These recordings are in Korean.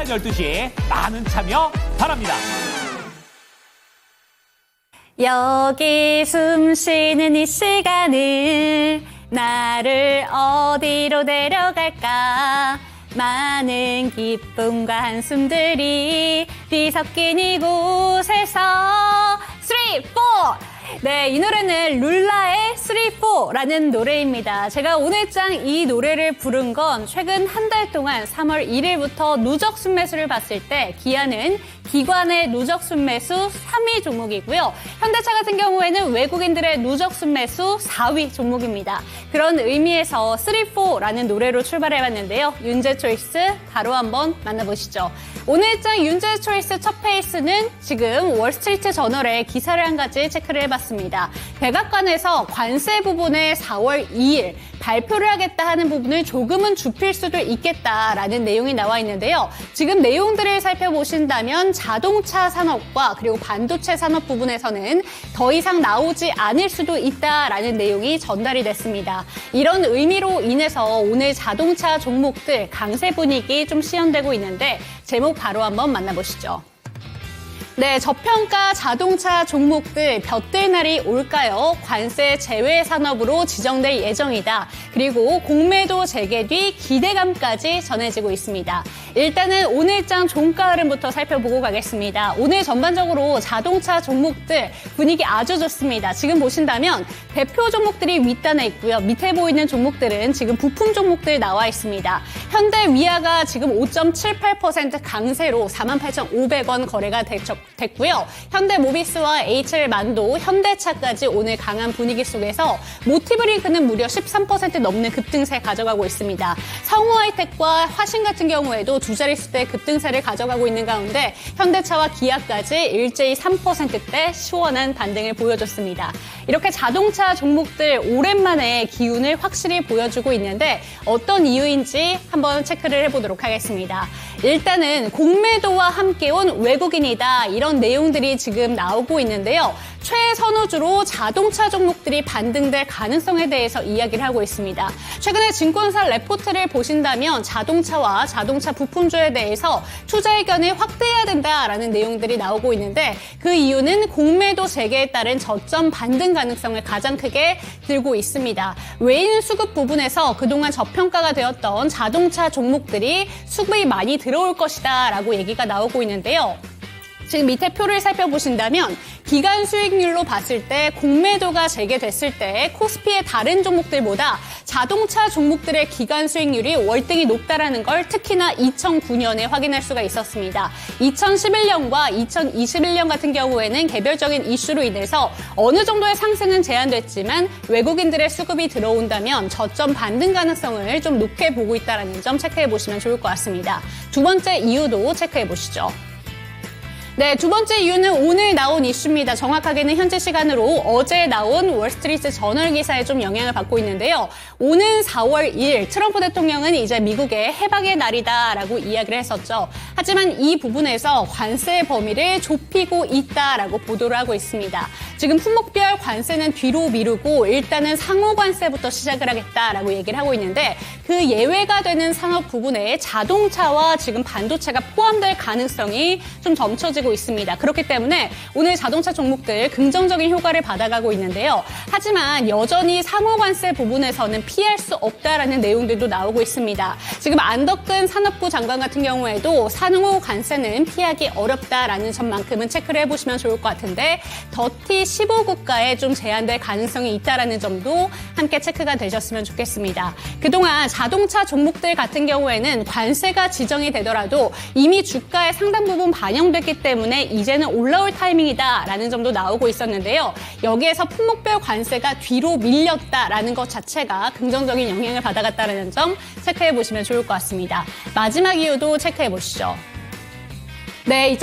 12시 많은 참여 바랍니다. 여기 숨 쉬는 이 시간을 나를 어디로 데려갈까? 많은 기쁨과 한숨들이 뒤섞인 이곳에서 3, 4! 네, 이 노래는 룰라의 3, 4라는 노래입니다. 제가 오늘장 이 노래를 부른 건 최근 한 달 동안 3월 1일부터 누적 순매수를 봤을 때 기아는 기관의 누적 순매수 3위 종목이고요. 현대차 같은 경우에는 외국인들의 누적 순매수 4위 종목입니다. 그런 의미에서 3, 4라는 노래로 출발해봤는데요. 윤재 초이스 바로 한번 만나보시죠. 오늘장 윤재 초이스 첫 페이스는 지금 월스트리트 저널에 기사를 한 가지 체크를 해봤습니다. 백악관에서 관세 부분에 4월 2일 발표를 하겠다 하는 부분을 조금은 좁힐 수도 있겠다라는 내용이 나와 있는데요. 지금 내용들을 살펴보신다면 자동차 산업과 그리고 반도체 산업 부분에서는 더 이상 나오지 않을 수도 있다라는 내용이 전달이 됐습니다. 이런 의미로 인해서 오늘 자동차 종목들 강세 분위기 좀 시연되고 있는데 제목 바로 한번 만나보시죠. 네, 저평가 자동차 종목들 볕들 날이 올까요? 관세 제외 산업으로 지정될 예정이다. 그리고 공매도 재개 뒤 기대감까지 전해지고 있습니다. 일단은 오늘장 종가 흐름부터 살펴보고 가겠습니다. 오늘 전반적으로 자동차 종목들 분위기 아주 좋습니다. 지금 보신다면 대표 종목들이 윗단에 있고요. 밑에 보이는 종목들은 지금 부품 종목들 나와 있습니다. 현대 위아가 지금 5.78% 강세로 48,500원 거래가 됐고요. 현대모비스와 HL만도, 현대차까지 오늘 강한 분위기 속에서 모티브링크는 무려 13% 넘는 급등세 가져가고 있습니다. 성우하이텍과 화신 같은 경우에도 두 자릿수대 급등세를 가져가고 있는 가운데 현대차와 기아까지 일제히 3%대 시원한 반등을 보여줬습니다. 이렇게 자동차 종목들 오랜만에 기운을 확실히 보여주고 있는데 어떤 이유인지 한번 체크를 해보도록 하겠습니다. 일단은 공매도와 함께 온 외국인이다. 이런 내용들이 지금 나오고 있는데요. 최선호주로 자동차 종목들이 반등될 가능성에 대해서 이야기를 하고 있습니다. 최근에 증권사 레포트를 보신다면 자동차와 자동차 부품주에 대해서 투자 의견을 확대해야 된다라는 내용들이 나오고 있는데 그 이유는 공매도 재개에 따른 저점 반등 가능성을 가장 크게 들고 있습니다. 외인 수급 부분에서 그동안 저평가가 되었던 자동차 종목들이 수급이 많이 들어올 것이다 라고 얘기가 나오고 있는데요. 지금 밑에 표를 살펴보신다면 기간 수익률로 봤을 때 공매도가 재개됐을 때 코스피의 다른 종목들보다 자동차 종목들의 기간 수익률이 월등히 높다라는 걸 특히나 2009년에 확인할 수가 있었습니다. 2011년과 2021년 같은 경우에는 개별적인 이슈로 인해서 어느 정도의 상승은 제한됐지만 외국인들의 수급이 들어온다면 저점 반등 가능성을 좀 높게 보고 있다는 점 체크해 보시면 좋을 것 같습니다. 두 번째 이유도 체크해 보시죠. 네, 두 번째 이유는 오늘 나온 이슈입니다. 정확하게는 현재 시간으로 어제 나온 월스트리트 저널 기사에 좀 영향을 받고 있는데요. 오는 4월 2일 트럼프 대통령은 이제 미국의 해방의 날이다라고 이야기를 했었죠. 하지만 이 부분에서 관세 범위를 좁히고 있다라고 보도를 하고 있습니다. 지금 품목별 관세는 뒤로 미루고 일단은 상호 관세부터 시작을 하겠다라고 얘기를 하고 있는데 그 예외가 되는 산업 부분에 자동차와 지금 반도체가 포함될 가능성이 좀 점쳐지고 있습니다. 그렇기 때문에 오늘 자동차 종목들 긍정적인 효과를 받아가고 있는데요. 하지만 여전히 상호관세 부분에서는 피할 수 없다라는 내용들도 나오고 있습니다. 지금 안덕근 산업부 장관 같은 경우에도 상호관세는 피하기 어렵다라는 점만큼은 체크를 해보시면 좋을 것 같은데 더티 15국가에 좀 제한될 가능성이 있다라는 점도 함께 체크가 되셨으면 좋겠습니다. 그동안 자동차 종목들 같은 경우에는 관세가 지정이 되더라도 이미 주가의 상당 부분 반영됐기 때문에 이제는 올라올 타이밍이다라는 점도 나오고 있었는데요. 여기에서 품목별 관세가 뒤로 밀렸다라는 것 자체가 긍정적인 영향을 받아갔다는 점 체크해 보시면 좋을 것 같습니다. 마지막 이유도 체크해 보시죠. 네,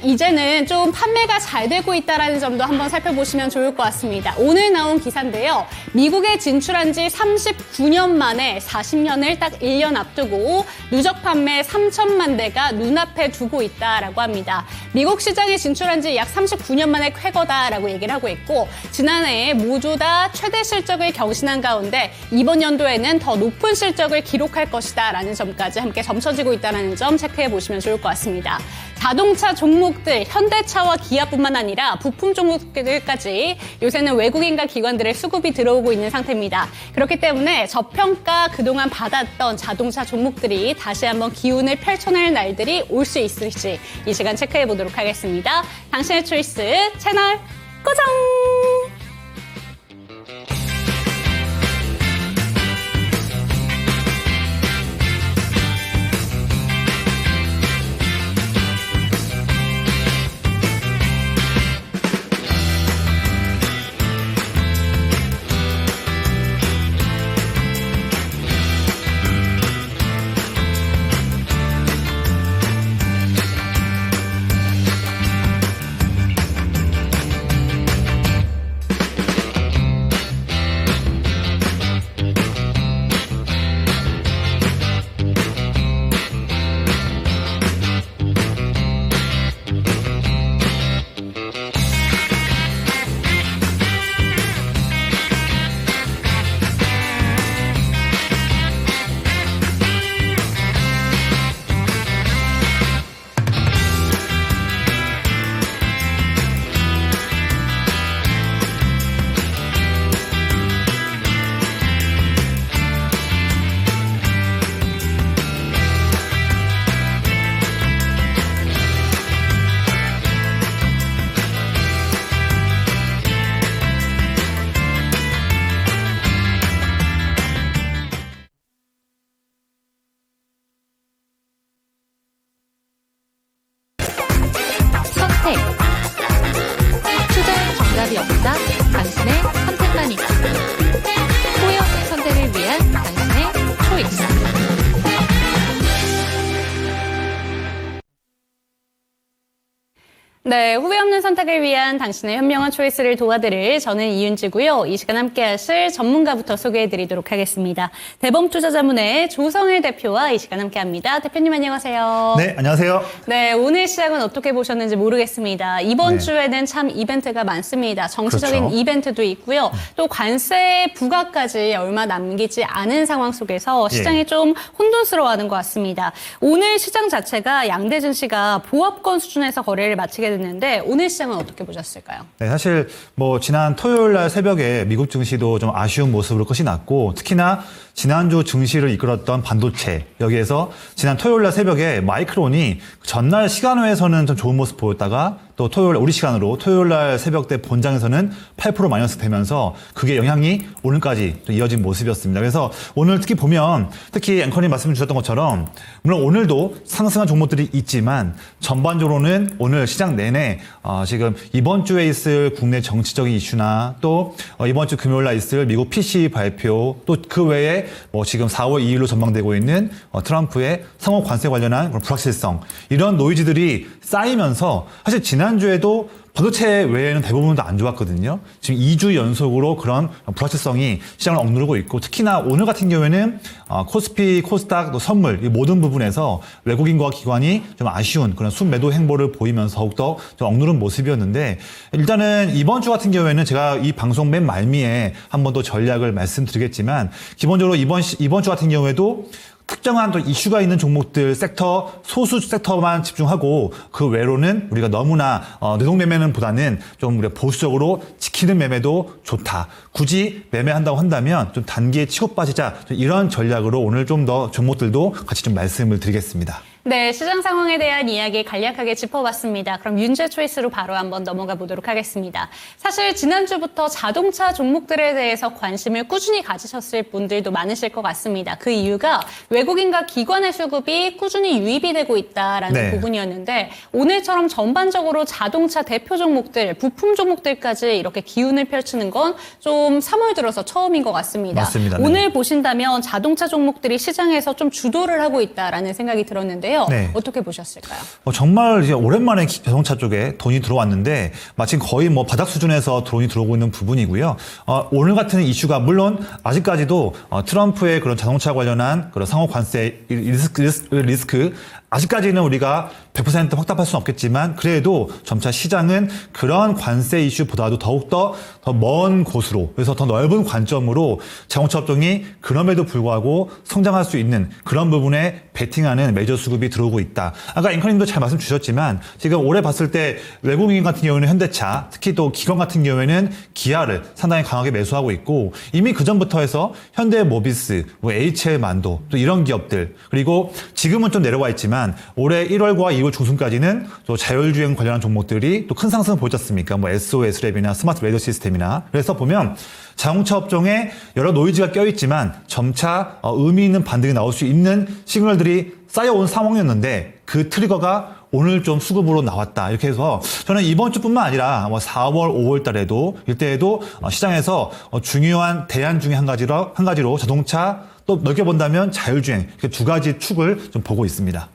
이제는 좀 판매가 잘 되고 있다는 점도 한번 살펴보시면 좋을 것 같습니다. 오늘 나온 기사인데요. 미국에 진출한 지 39년 만에 40년을 딱 1년 앞두고 누적 판매 3천만 대가 눈앞에 두고 있다라고 합니다. 미국 시장에 진출한 지 약 39년 만에 쾌거다라고 얘기를 하고 있고, 지난해에 모두 다 최대 실적을 경신한 가운데 이번 연도에는 더 높은 실적을 기록할 것이다라는 점까지 함께 점쳐지고 있다는 점 체크해 보시면 좋을 것 같습니다. 자동차 종목들, 현대차와 기아뿐만 아니라 부품 종목들까지 요새는 외국인과 기관들의 수급이 들어오고 있는 상태입니다. 그렇기 때문에 저평가 그동안 받았던 자동차 종목들이 다시 한번 기운을 펼쳐낼 날들이 올 수 있을지 이 시간 체크해 보도록 하겠습니다. 당신의 초이스 채널 고정! 선택. 투자의 정답이 없다. 당신의 선택만 있다. 후회 없는 선택을 위한 당신의 초이스. 네, 후회 없는 선택을 위한 당신의 현명한 초이스를 도와드릴 저는 이윤지고요. 이 시간 함께 하실 전문가부터 소개해드리도록 하겠습니다. 대범투자자문의 조성일 대표와 이 시간 함께합니다. 대표님 안녕하세요. 네, 안녕하세요. 네, 오늘 시장은 어떻게 보셨는지 모르겠습니다. 이번 주에는 참 이벤트가 많습니다. 정치적인 그렇죠. 이벤트도 있고요. 또 관세 부과까지 얼마 남기지 않은 상황 속에서 시장이 좀 혼돈스러워하는 것 같습니다. 오늘 시장 자체가 양대 증시가 보합권 수준에서 거래를 마치게 됐는데 오늘 시장은 어떻게 보셨을까요? 네, 사실 지난 토요일 날 새벽에 미국 증시도 좀 아쉬운 모습으로 끝이 났고, 특히나 지난주 증시를 이끌었던 반도체, 여기에서 지난 토요일 날 새벽에 마이크론이 전날 시간외에서는 좀 좋은 모습 보였다가 또 우리 시간으로 토요일 날 새벽 때 본장에서는 8% 마이너스 되면서 그게 영향이 오늘까지 또 이어진 모습이었습니다. 그래서 오늘 특히 보면, 특히 앵커님 말씀 주셨던 것처럼 물론 오늘도 상승한 종목들이 있지만 전반적으로는 오늘 시장 내내 지금 이번 주에 있을 국내 정치적인 이슈나 또 이번 주 금요일 날 있을 미국 PC 발표, 또 그 외에 지금 4월 2일로 전망되고 있는 트럼프의 상호 관세 관련한 그런 불확실성, 이런 노이즈들이 쌓이면서 사실 지난주에도 반도체 외에는 대부분 다 안 좋았거든요. 지금 2주 연속으로 그런 불확실성이 시장을 억누르고 있고, 특히나 오늘 같은 경우에는 코스피, 코스닥, 또 선물, 이 모든 부분에서 외국인과 기관이 좀 아쉬운 그런 순매도 행보를 보이면서 더욱더 좀 억누른 모습이었는데, 일단은 이번 주 같은 경우에는 제가 이 방송 맨 말미에 한 번 더 전략을 말씀드리겠지만, 기본적으로 이번 주 같은 경우에도 특정한 또 이슈가 있는 종목들, 섹터, 소수 섹터만 집중하고 그 외로는 우리가 너무나 내동 매매는 보다는 좀 우리가 보수적으로 지키는 매매도 좋다. 굳이 매매한다고 한다면 좀 단기에 치고 빠지자. 이런 전략으로 오늘 좀 더 종목들도 같이 좀 말씀을 드리겠습니다. 네, 시장 상황에 대한 이야기 간략하게 짚어봤습니다. 그럼 윤재 초이스로 바로 한번 넘어가 보도록 하겠습니다. 사실 지난주부터 자동차 종목들에 대해서 관심을 꾸준히 가지셨을 분들도 많으실 것 같습니다. 그 이유가 외국인과 기관의 수급이 꾸준히 유입이 되고 있다라는 부분이었는데, 오늘처럼 전반적으로 자동차 대표 종목들, 부품 종목들까지 이렇게 기운을 펼치는 건 좀 3월 들어서 처음인 것 같습니다. 맞습니다. 오늘 보신다면 자동차 종목들이 시장에서 좀 주도를 하고 있다라는 생각이 들었는데, 있었는데요. 네. 어떻게 보셨을까요? 정말 이제 오랜만에 자동차 쪽에 돈이 들어왔는데 마치 거의 뭐 바닥 수준에서 돈이 들어오고 있는 부분이고요. 오늘 같은 이슈가 물론 아직까지도 트럼프의 그런 자동차 관련한 그런 상호 관세 리스크 아직까지는 우리가 100% 확답할 수는 없겠지만 그래도 점차 시장은 그런 관세 이슈보다도 더욱더 더 먼 곳으로 그래서 더 넓은 관점으로 자동차 업종이 그럼에도 불구하고 성장할 수 있는 그런 부분에 베팅하는 메이저 수급이 들어오고 있다. 아까 앵커님도 잘 말씀 주셨지만 지금 올해 봤을 때 외국인 같은 경우에는 현대차 특히 또 기관 같은 경우에는 기아를 상당히 강하게 매수하고 있고 이미 그전부터 해서 현대모비스, 뭐 HL만도 또 이런 기업들 그리고 지금은 좀 내려와 있지만 올해 1월과 2월 중순까지는 또 자율주행 관련한 종목들이 또 큰 상승을 보였지 않습니까? 뭐 SOS랩이나 스마트 레이더 시스템이나 그래서 보면 자동차 업종에 여러 노이즈가 껴있지만 점차 의미 있는 반등이 나올 수 있는 시그널들이 쌓여온 상황이었는데 그 트리거가 오늘 좀 수급으로 나왔다. 이렇게 해서 저는 이번 주뿐만 아니라 뭐 4월, 5월 달에도 이때에도 시장에서 중요한 대안 중에 한 가지로 자동차 또 넓게 본다면 자율주행 이렇게 두 가지 축을 좀 보고 있습니다.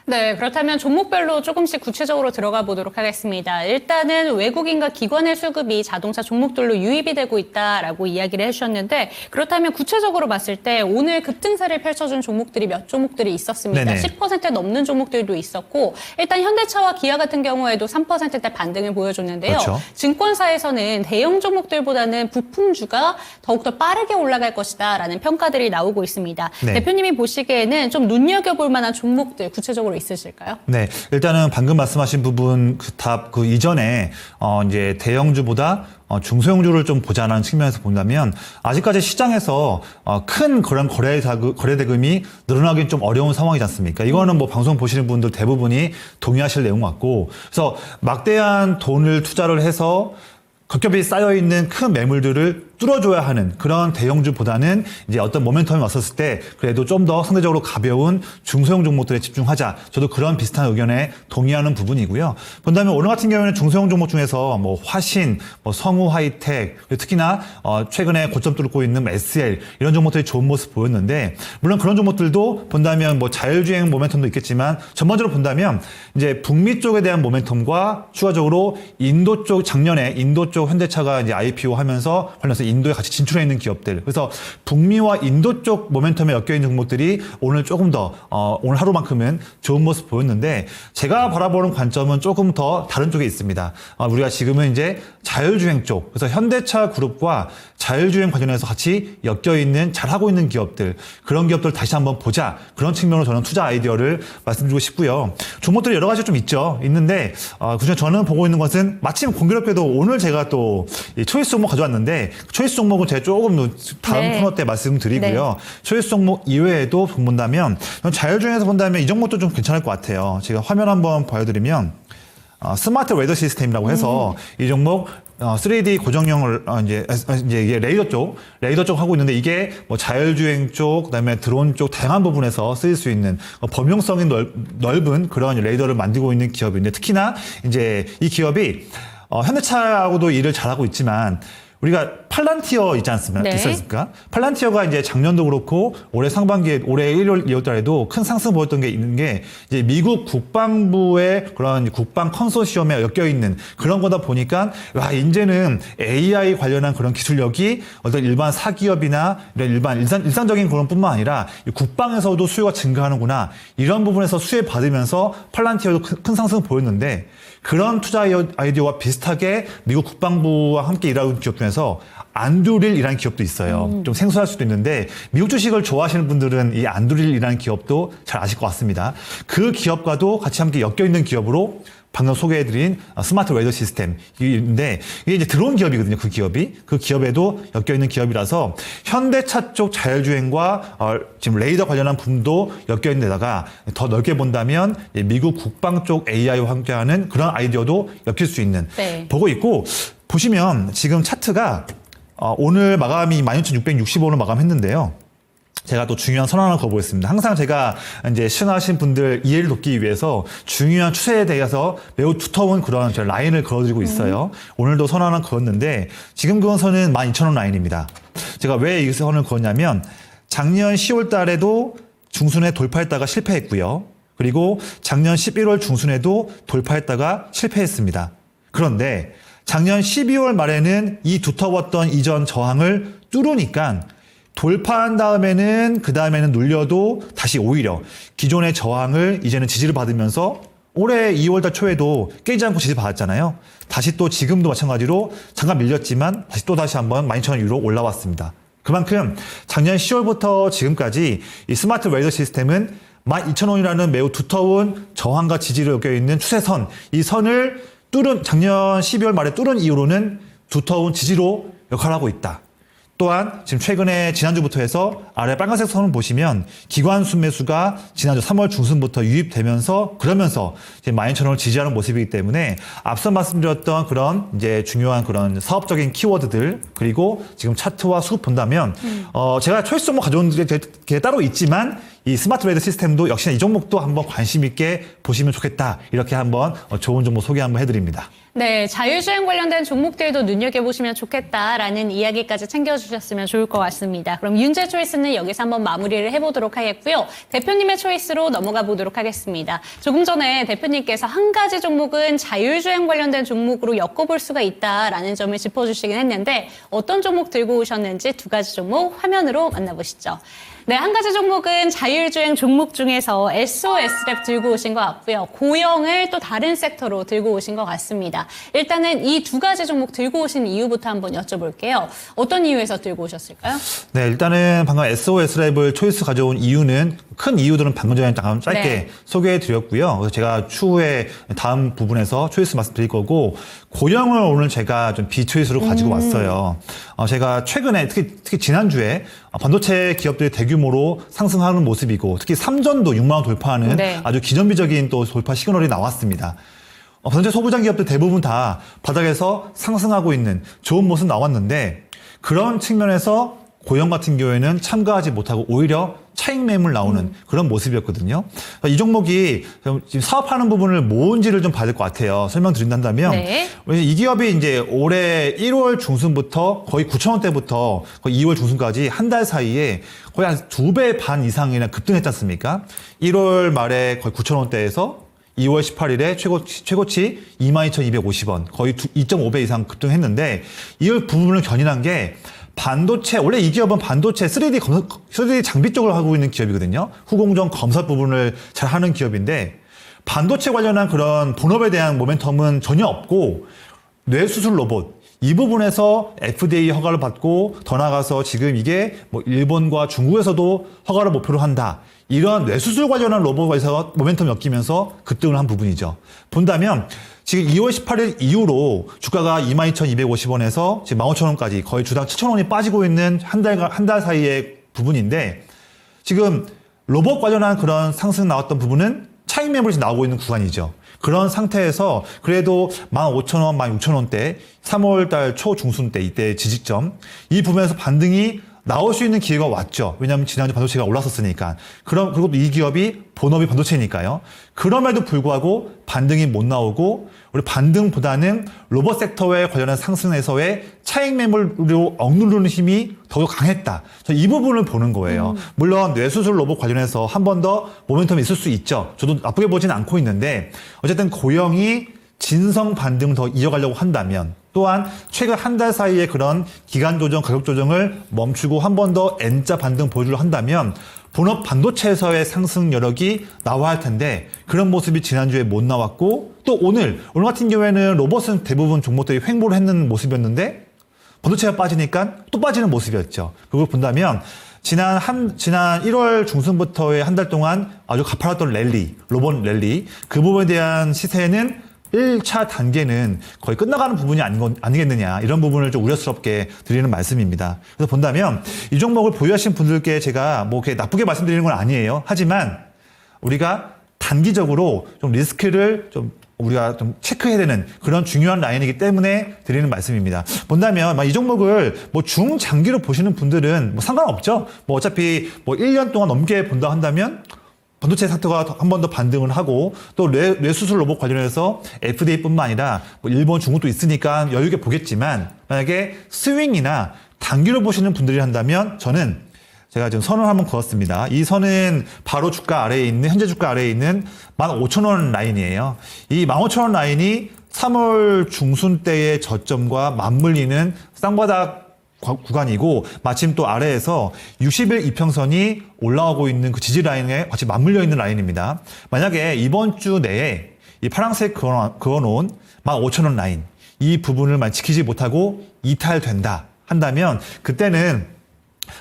네, 그렇다면 종목별로 조금씩 구체적으로 들어가 보도록 하겠습니다. 일단은 외국인과 기관의 수급이 자동차 종목들로 유입이 되고 있다라고 이야기를 해주셨는데 그렇다면 구체적으로 봤을 때 오늘 급등세를 펼쳐준 종목들이 몇 종목들이 있었습니다. 네네. 10% 넘는 종목들도 있었고 일단 현대차와 기아 같은 경우에도 3%대 반등을 보여줬는데요. 그렇죠. 증권사에서는 대형 종목들보다는 부품주가 더욱더 빠르게 올라갈 것이다라는 평가들이 나오고 있습니다. 네. 대표님이 보시기에는 좀 눈여겨볼 만한 종목들 구체적으로 있으실까요? 네, 일단은 방금 말씀하신 부분 그 이전에 이제 대형주보다 중소형주를 좀 보자는 측면에서 본다면 아직까지 시장에서 큰 그런 거래 대금이 늘어나긴 좀 어려운 상황이지 않습니까? 이거는 뭐 방송 보시는 분들 대부분이 동의하실 내용 같고 그래서 막대한 돈을 투자를 해서 겹겹이 쌓여있는 큰 매물들을 뚫어줘야 하는 그런 대형주보다는 이제 어떤 모멘텀이 왔었을 때 그래도 좀 더 상대적으로 가벼운 중소형 종목들에 집중하자. 저도 그런 비슷한 의견에 동의하는 부분이고요. 본다면 오늘 같은 경우에는 중소형 종목 중에서 뭐 화신, 뭐 성우 하이텍, 특히나 최근에 고점 뚫고 있는 SL 이런 종목들이 좋은 모습 보였는데 물론 그런 종목들도 본다면 뭐 자율주행 모멘텀도 있겠지만 전반적으로 본다면 이제 북미 쪽에 대한 모멘텀과 추가적으로 인도 쪽 작년에 인도 쪽 현대차가 이제 IPO 하면서 관련해서 인도에 같이 진출해 있는 기업들. 그래서 북미와 인도 쪽 모멘텀에 엮여 있는 종목들이 오늘 조금 더 오늘 하루만큼은 좋은 모습 보였는데 제가 바라보는 관점은 조금 더 다른 쪽에 있습니다. 우리가 지금은 이제 자율주행 쪽. 그래서 현대차 그룹과 자율주행 관련해서 같이 엮여 있는 잘하고 있는 기업들 그런 기업들 다시 한번 보자. 그런 측면으로 저는 투자 아이디어를 말씀드리고 싶고요. 종목들이 여러 가지 좀 있는데 그중에 저는 보고 있는 것은 마침 공교롭게도 오늘 제가 또 이 초이스 종목 가져왔는데 초이스 종목은 제가 조금 다음 코너 때 말씀드리고요. 초이스 종목 이외에도 본다면 자율주행에서 본다면 이 종목도 좀 괜찮을 것 같아요. 제가 화면 한번 보여드리면 스마트 레이더 시스템이라고 해서 이 종목 3D 고정형을 이제 이게 레이더 쪽 하고 있는데 이게 뭐 자율주행 쪽, 그다음에 드론 쪽 다양한 부분에서 쓰일 수 있는 범용성이 넓은 그런 레이더를 만들고 있는 기업인데 특히나 이제 이 기업이 현대차하고도 일을 잘하고 있지만 우리가 팔란티어 있지 않습니까? 있었습니까? 팔란티어가 이제 작년도 그렇고 올해 상반기에 올해 1월, 2월 달에도 큰 상승 보였던 게 있는 게 이제 미국 국방부의 그런 국방 컨소시엄에 엮여 있는 그런 거다 보니까 와 이제는 AI 관련한 그런 기술력이 어떤 일반 사기업이나 이런 일상적인 그런 뿐만 아니라 국방에서도 수요가 증가하는구나 이런 부분에서 수혜 받으면서 팔란티어도 큰 상승을 보였는데 그런 투자 아이디어와 비슷하게 미국 국방부와 함께 일하는 기업 중에서 안두릴이라는 기업도 있어요. 좀 생소할 수도 있는데 미국 주식을 좋아하시는 분들은 이 안두릴이라는 기업도 잘 아실 것 같습니다. 그 기업과도 같이 함께 엮여 있는 기업으로 방금 소개해드린 스마트 레이더 시스템인데 이게 이제 드론 기업이거든요. 그 기업에도 엮여 있는 기업이라서 현대차 쪽 자율주행과 지금 레이더 관련한 부분도 엮여 있는 데다가 더 넓게 본다면 미국 국방 쪽 AI와 함께하는 그런 아이디어도 엮일 수 있는 보고 있고 보시면 지금 차트가 오늘 마감이 16,665로 마감했는데요. 제가 또 중요한 선언 하나 거보겠습니다. 항상 제가 이제 시청하신 분들 이해를 돕기 위해서 중요한 추세에 대해서 매우 두터운 그런 라인을 그어드리고 있어요. 오늘도 선언 하나 그었는데 지금 그은 선은 12,000원 라인입니다. 제가 왜 이 선을 그었냐면 작년 10월 달에도 중순에 돌파했다가 실패했고요. 그리고 작년 11월 중순에도 돌파했다가 실패했습니다. 그런데 작년 12월 말에는 이 두터웠던 이전 저항을 뚫으니까 돌파한 다음에는 그 다음에는 눌려도 다시 오히려 기존의 저항을 이제는 지지를 받으면서 올해 2월달 초에도 깨지 않고 지지 받았잖아요. 다시 또 지금도 마찬가지로 잠깐 밀렸지만 다시 한번 12,000원 위로 올라왔습니다. 그만큼 작년 10월부터 지금까지 이 스마트 웨이더 시스템은 12,000원이라는 매우 두터운 저항과 지지를 엮여 있는 추세선, 이 선을 작년 12월 말에 뚫은 이후로는 두터운 지지로 역할을 하고 있다. 또한 지금 최근에 지난주부터 해서 아래 빨간색 선을 보시면 기관 순매수가 지난주 3월 중순부터 유입되면서 그러면서 이제 12,000원을 지지하는 모습이기 때문에 앞서 말씀드렸던 그런 이제 중요한 그런 사업적인 키워드들 그리고 지금 차트와 수급 본다면 제가 초이스 종목 가져온 게 따로 있지만 이 스마트 웨이더 시스템도 역시나 이 종목도 한번 관심 있게 보시면 좋겠다. 이렇게 한번 좋은 종목 소개 한번 해드립니다. 네, 자율주행 관련된 종목들도 눈여겨보시면 좋겠다라는 이야기까지 챙겨주셨으면 좋을 것 같습니다. 그럼 윤재 초이스는 여기서 한번 마무리를 해보도록 하겠고요. 대표님의 초이스로 넘어가 보도록 하겠습니다. 조금 전에 대표님께서 한 가지 종목은 자율주행 관련된 종목으로 엮어볼 수가 있다라는 점을 짚어주시긴 했는데 어떤 종목 들고 오셨는지 두 가지 종목 화면으로 만나보시죠. 네, 한 가지 종목은 자율주행 종목 중에서 SOS랩 들고 오신 것 같고요. 고영을 또 다른 섹터로 들고 오신 것 같습니다. 일단은 이 두 가지 종목 들고 오신 이유부터 한번 여쭤볼게요. 어떤 이유에서 들고 오셨을까요? 네, 일단은 방금 SOS랩을 초이스 가져온 이유는 큰 이유들은 방금 전에 잠깐 짧게 네. 소개해 드렸고요. 그래서 제가 추후에 다음 부분에서 초이스 말씀드릴 거고 고영을 오늘 제가 좀 비초이스로 가지고 왔어요. 제가 최근에 특히 지난주에 반도체 기업들이 대규모로 상승하는 모습이고 특히 삼전도 6만 원 돌파하는 네. 아주 기념비적인 또 돌파 시그널이 나왔습니다. 반도체 소부장 기업들 대부분 다 바닥에서 상승하고 있는 좋은 모습 나왔는데 그런 측면에서 고영 같은 경우에는 참가하지 못하고 오히려 차익 매물 나오는 그런 모습이었거든요. 이 종목이 지금 사업하는 부분을 뭔지를 좀 봐야 될 것 같아요. 설명드린다면 네. 이 기업이 이제 올해 1월 중순부터 거의 9,000원대부터 거의 2월 중순까지 한 달 사이에 거의 한 2배 반 이상이나 급등했지 않습니까? 1월 말에 거의 9,000원대에서 2월 18일에 최고치 22,250원, 거의 2.5배 이상 급등했는데 이 부분을 견인한 게 반도체, 원래 이 기업은 반도체 3D 장비 쪽을 하고 있는 기업이거든요. 후공정 검사 부분을 잘 하는 기업인데 반도체 관련한 그런 본업에 대한 모멘텀은 전혀 없고 뇌수술 로봇, 이 부분에서 FDA 허가를 받고 더 나아가서 지금 이게 뭐 일본과 중국에서도 허가를 목표로 한다. 이런 뇌수술 관련한 로봇에서 모멘텀이 엮이면서 급등을 한 부분이죠. 본다면 지금 2월 18일 이후로 주가가 22,250원에서 지금 15,000원까지 거의 주당 7,000원이 빠지고 있는 한 달 사이의 부분인데 지금 로봇 관련한 그런 상승 나왔던 부분은 차익 매물이 나오고 있는 구간이죠. 그런 상태에서 그래도 15,000원, 16,000원대 3월달 초중순 때 이때 지지점 이 부분에서 반등이 나올 수 있는 기회가 왔죠. 왜냐하면 지난주 반도체가 올랐었으니까. 그리고 이 기업이 본업이 반도체니까요. 그럼에도 불구하고 반등이 못 나오고 우리 반등보다는 로봇 섹터에 관련한 상승에서의 차익 매물로 억누르는 힘이 더욱 강했다. 이 부분을 보는 거예요. 물론 뇌수술 로봇 관련해서 한 번 더 모멘텀이 있을 수 있죠. 저도 나쁘게 보지는 않고 있는데 어쨌든 고영이 진성 반등을 더 이어가려고 한다면 또한 최근 한 달 사이에 그런 기간 조정, 가격 조정을 멈추고 한 번 더 N자 반등 보여주려 한다면 본업 반도체에서의 상승 여력이 나와야 할 텐데 그런 모습이 지난주에 못 나왔고 또 오늘 같은 경우에는 로봇은 대부분 종목들이 횡보를 했는 모습이었는데 반도체가 빠지니까 또 빠지는 모습이었죠. 그걸 본다면 지난 1월 중순부터의 한 달 동안 아주 가파랐던 랠리, 로봇 랠리 그 부분에 대한 시세는 1차 단계는 거의 끝나가는 부분이 아니겠느냐 이런 부분을 좀 우려스럽게 드리는 말씀입니다. 그래서 본다면 이 종목을 보유하신 분들께 제가 뭐 그렇게 나쁘게 말씀드리는 건 아니에요. 하지만 우리가 단기적으로 좀 리스크를 좀 우리가 좀 체크해야 되는 그런 중요한 라인이기 때문에 드리는 말씀입니다. 본다면 이 종목을 뭐 중장기로 보시는 분들은 뭐 상관없죠. 뭐 어차피 뭐 1년 동안 넘게 본다 한다면 반도체 상태가 한 번 더 반등을 하고 또 뇌수술 로봇 관련해서 FDA뿐만 아니라 뭐 일본, 중국도 있으니까 여유 있게 보겠지만 만약에 스윙이나 단기로 보시는 분들이 한다면 저는 제가 지금 선을 한번 그었습니다. 이 선은 바로 주가 아래에 있는, 현재 주가 아래에 있는 15,000원 라인이에요. 이 15,000원 라인이 3월 중순 때의 저점과 맞물리는 쌍바닥 구간이고, 마침 또 아래에서 60일 이평선이 올라오고 있는 그 지지 라인에 같이 맞물려 있는 라인입니다. 만약에 이번 주 내에 이 파란색 그어놓은 15,000원 라인, 이 부분을 지키지 못하고 이탈된다 한다면, 그때는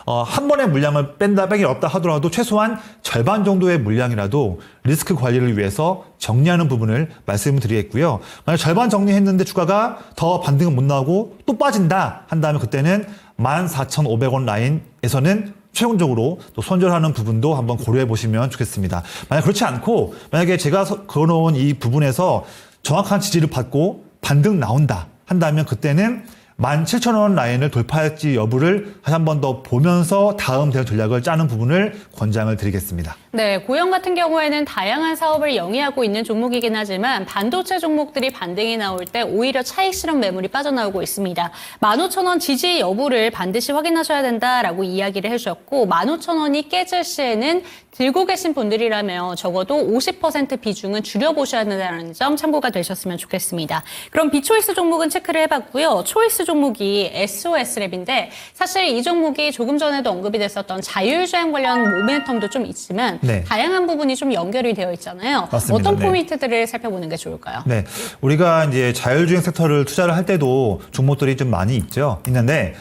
한 번의 물량을 빼기 어렵다 하더라도 최소한 절반 정도의 물량이라도 리스크 관리를 위해서 정리하는 부분을 말씀을 드리겠고요. 만약 절반 정리했는데 주가가 더 반등은 못 나오고 또 빠진다 한다면, 그때는 14,500원 라인에서는 최종적으로 또 손절하는 부분도 한번 고려해 보시면 좋겠습니다. 만약 그렇지 않고, 만약에 제가 그어놓은 이 부분에서 정확한 지지를 받고 반등 나온다 한다면, 그때는 17,000원 라인을 돌파할지 여부를 다시 한 번 더 보면서 다음 대응 전략을 짜는 부분을 권장을 드리겠습니다. 네, 고영 같은 경우에는 다양한 사업을 영위하고 있는 종목이긴 하지만 반도체 종목들이 반등이 나올 때 오히려 차익 실현 매물이 빠져나오고 있습니다. 15,000원 지지 여부를 반드시 확인하셔야 된다라고 이야기를 해주셨고, 15,000원이 깨질 시에는 들고 계신 분들이라면 적어도 50% 비중은 줄여보셔야 된다는 점 참고가 되셨으면 좋겠습니다. 그럼 비초이스 종목은 체크를 해봤고요. 초이스 종목이 SOS랩인데, 사실 이 종목이 조금 전에도 언급이 됐었던 자율주행 관련 모멘텀도 좀 있지만 네. 다양한 부분이 좀 연결이 되어 있잖아요. 맞습니다. 어떤 네. 포인트들을 살펴보는 게 좋을까요? 네. 우리가 이제 자율주행 섹터를 투자를 할 때도 종목들이 좀 많이 있는데,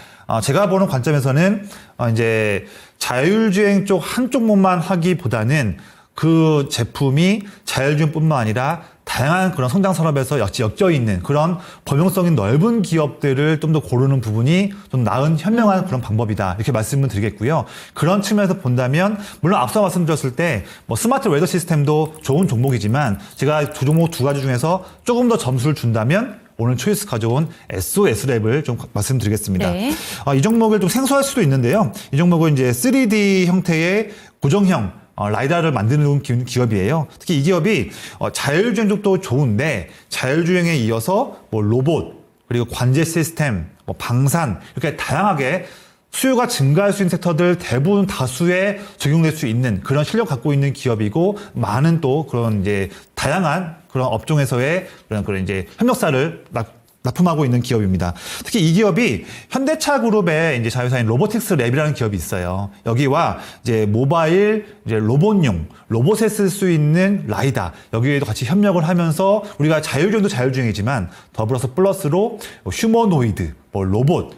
제가 보는 관점에서는 이제 자율주행 쪽 한 종목만 하기보다는 그 제품이 자율주행뿐만 아니라 다양한 그런 성장 산업에서 엮여 있는 그런 범용성이 넓은 기업들을 좀 더 고르는 부분이 좀 나은 현명한 그런 방법이다, 이렇게 말씀을 드리겠고요. 그런 측면에서 본다면, 물론 앞서 말씀드렸을 때 뭐 스마트 웨더 시스템도 좋은 종목이지만, 제가 두 종목 두 가지 중에서 조금 더 점수를 준다면 오늘 초이스 가져온 SOS랩을 좀 말씀드리겠습니다. 네. 이 종목을 좀 생소할 수도 있는데요. 이 종목은 이제 3D 형태의 고정형 라이다를 만드는 기업이에요. 특히 이 기업이 자율주행 쪽도 좋은데, 자율주행에 이어서 뭐 로봇, 그리고 관제 시스템, 뭐 방산, 이렇게 다양하게 수요가 증가할 수 있는 섹터들 대부분 다수에 적용될 수 있는 그런 실력 갖고 있는 기업이고, 많은 또 그런 이제 다양한 그런 업종에서의 그런 이제 협력사를 납품하고 있는 기업입니다. 특히 이 기업이 현대차 그룹의 이제 자회사인 로보틱스 랩이라는 기업이 있어요. 여기와 이제 모바일 이제 로봇용, 로봇에 쓸 수 있는 라이다, 여기에도 같이 협력을 하면서 우리가 자율주행도 자율주행이지만 더불어서 플러스로 휴머노이드, 뭐 로봇,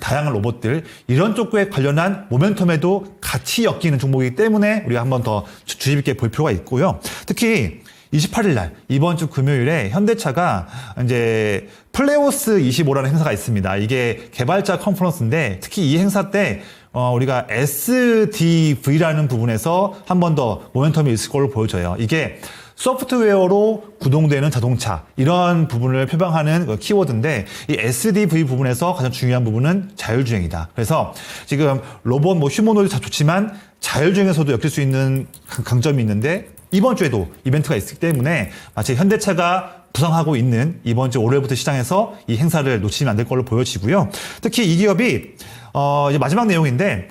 다양한 로봇들, 이런 쪽에 관련한 모멘텀에도 같이 엮이는 종목이기 때문에 우리가 한번 더 주의 깊게 볼 필요가 있고요. 특히 28일 날, 이번 주 금요일에 현대차가 이제 플레오스 25라는 행사가 있습니다. 이게 개발자 컨퍼런스인데, 특히 이 행사 때 우리가 SDV라는 부분에서 한 번 더 모멘텀이 있을 걸로 보여져요. 이게 소프트웨어로 구동되는 자동차, 이런 부분을 표방하는 키워드인데, 이 SDV 부분에서 가장 중요한 부분은 자율주행이다. 그래서 지금 로봇, 뭐 휴머노이드 다 좋지만 자율주행에서도 엮일 수 있는 강점이 있는데, 이번 주에도 이벤트가 있기 때문에 마치 현대차가 부상하고 있는 이번 주 월요일부터 시장에서 이 행사를 놓치면 안 될 걸로 보여지고요. 특히 이 기업이 이제 마지막 내용인데,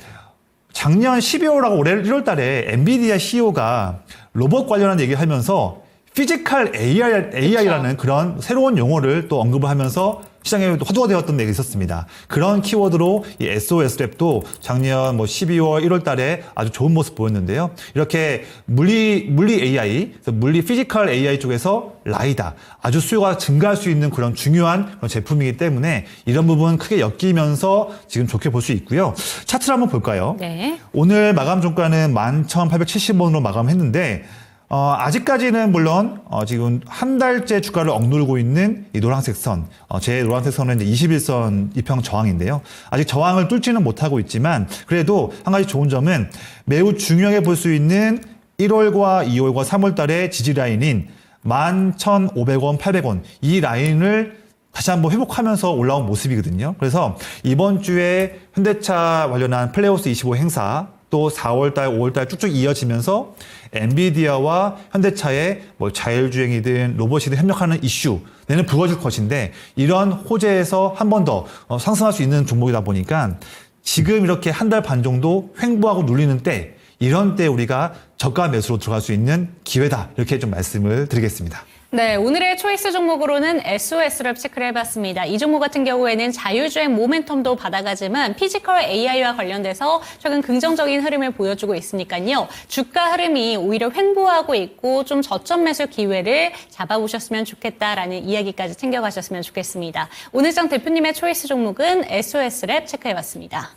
작년 12월하고 올해 1월 달에 엔비디아 CEO가 로봇 관련한 얘기를 하면서 피지컬 AI라는 그런 새로운 용어를 또 언급을 하면서 시장에 화두가 되었던 얘기가 있었습니다. 그런 키워드로 이 SOS랩도 작년 12월, 1월 달에 아주 좋은 모습 보였는데요. 이렇게 물리 AI, 물리 피지컬 AI 쪽에서 라이다, 아주 수요가 증가할 수 있는 그런 중요한 그런 제품이기 때문에 이런 부분 크게 엮이면서 지금 좋게 볼 수 있고요. 차트를 한번 볼까요? 네. 오늘 마감 종가는 11,870원으로 마감했는데, 아직까지는 물론 지금 한 달째 주가를 억누르고 있는 이 노란색 선, 제 노란색 선은 이제 21선 이평 저항인데요. 아직 저항을 뚫지는 못하고 있지만, 그래도 한 가지 좋은 점은 매우 중요하게 볼 수 있는 1월과 2월과 3월 달의 지지 라인인 11,500원, 800원, 이 라인을 다시 한번 회복하면서 올라온 모습이거든요. 그래서 이번 주에 현대차 관련한 플레오스 25 행사, 또 4월달, 5월달 쭉쭉 이어지면서 엔비디아와 현대차의 뭐 자율주행이든 로봇이든 협력하는 이슈는 불거질 것인데, 이런 호재에서 한 번 더 상승할 수 있는 종목이다 보니까 지금 이렇게 한 달 반 정도 횡보하고 눌리는 때, 이런 때 우리가 저가 매수로 들어갈 수 있는 기회다. 이렇게 좀 말씀을 드리겠습니다. 네, 오늘의 초이스 종목으로는 SOS를 체크를 해봤습니다. 이 종목 같은 경우에는 자율주행 모멘텀도 받아가지만 피지컬 AI와 관련돼서 최근 긍정적인 흐름을 보여주고 있으니까요. 주가 흐름이 오히려 횡보하고 있고 좀 저점 매수 기회를 잡아보셨으면 좋겠다라는 이야기까지 챙겨가셨으면 좋겠습니다. 오늘 장 대표님의 초이스 종목은 SOS랩 체크해봤습니다.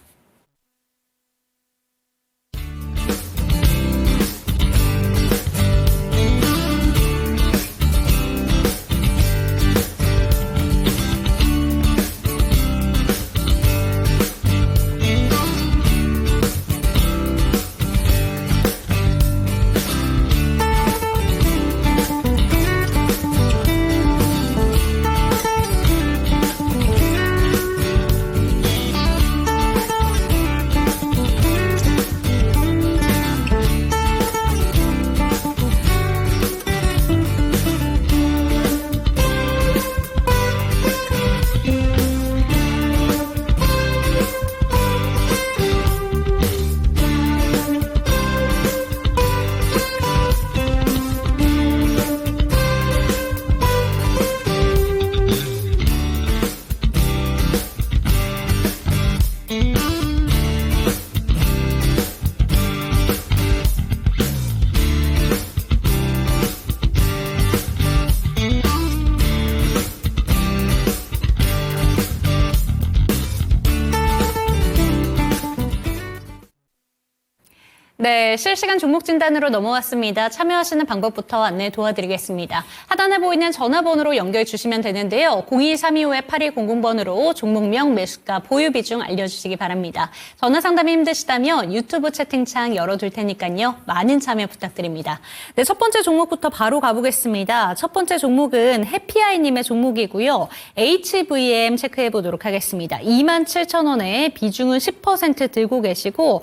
네, 실시간 종목 진단으로 넘어왔습니다. 참여하시는 방법부터 안내 도와드리겠습니다. 하단에 보이는 전화번호로 연결 주시면 되는데요. 02-325-8200번으로 종목명, 매수가, 보유 비중 알려주시기 바랍니다. 전화 상담이 힘드시다면 유튜브 채팅창 열어둘 테니까요. 많은 참여 부탁드립니다. 네, 첫 번째 종목부터 바로 가보겠습니다. 첫 번째 종목은 해피아이님의 종목이고요. HVM 체크해 보도록 하겠습니다. 27,000원에 비중은 10% 들고 계시고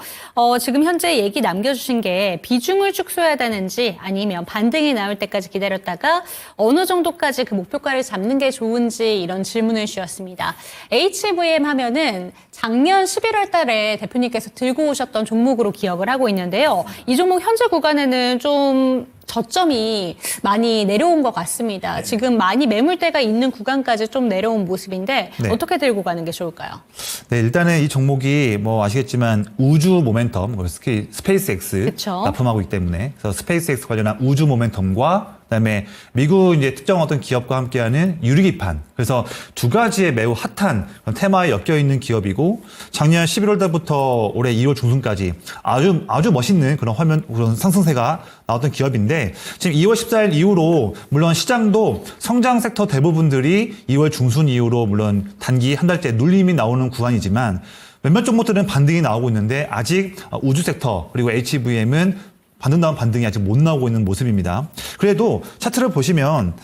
지금 현재 얘기 남겨주신 게 비중을 축소해야 되는지 아니면 반등이 나올 때까지 기다렸다가 어느 정도까지 그 목표가를 잡는 게 좋은지 이런 질문을 주셨습니다. HVM 하면은 작년 11월 달에 대표님께서 들고 오셨던 종목으로 기억을 하고 있는데요. 이 종목 현재 구간에는 좀 저점이 많이 내려온 것 같습니다. 네. 지금 많이 매물대가 있는 구간까지 좀 내려온 모습인데 네. 어떻게 들고 가는 게 좋을까요? 네, 일단은 이 종목이 뭐 아시겠지만 우주 모멘텀, 스페이스X 그쵸? 납품하고 있기 때문에 그래서 스페이스X 관련한 우주 모멘텀과 그다음에 미국 이제 특정 어떤 기업과 함께하는 유리기판. 그래서 두 가지의 매우 핫한 그런 테마에 엮여 있는 기업이고 작년 11월 달부터 올해 2월 중순까지 아주 멋있는 그런 상승세가 나왔던 기업인데 지금 2월 14일 이후로 물론 시장도 성장 섹터 대부분들이 2월 중순 이후로 물론 단기 한 달째 눌림이 나오는 구간이지만 몇몇 종목들은 반등이 나오고 있는데 아직 우주 섹터 그리고 HVM은 반등다운 반등이 아직 못 나오고 있는 모습입니다. 그래도 차트를 보시면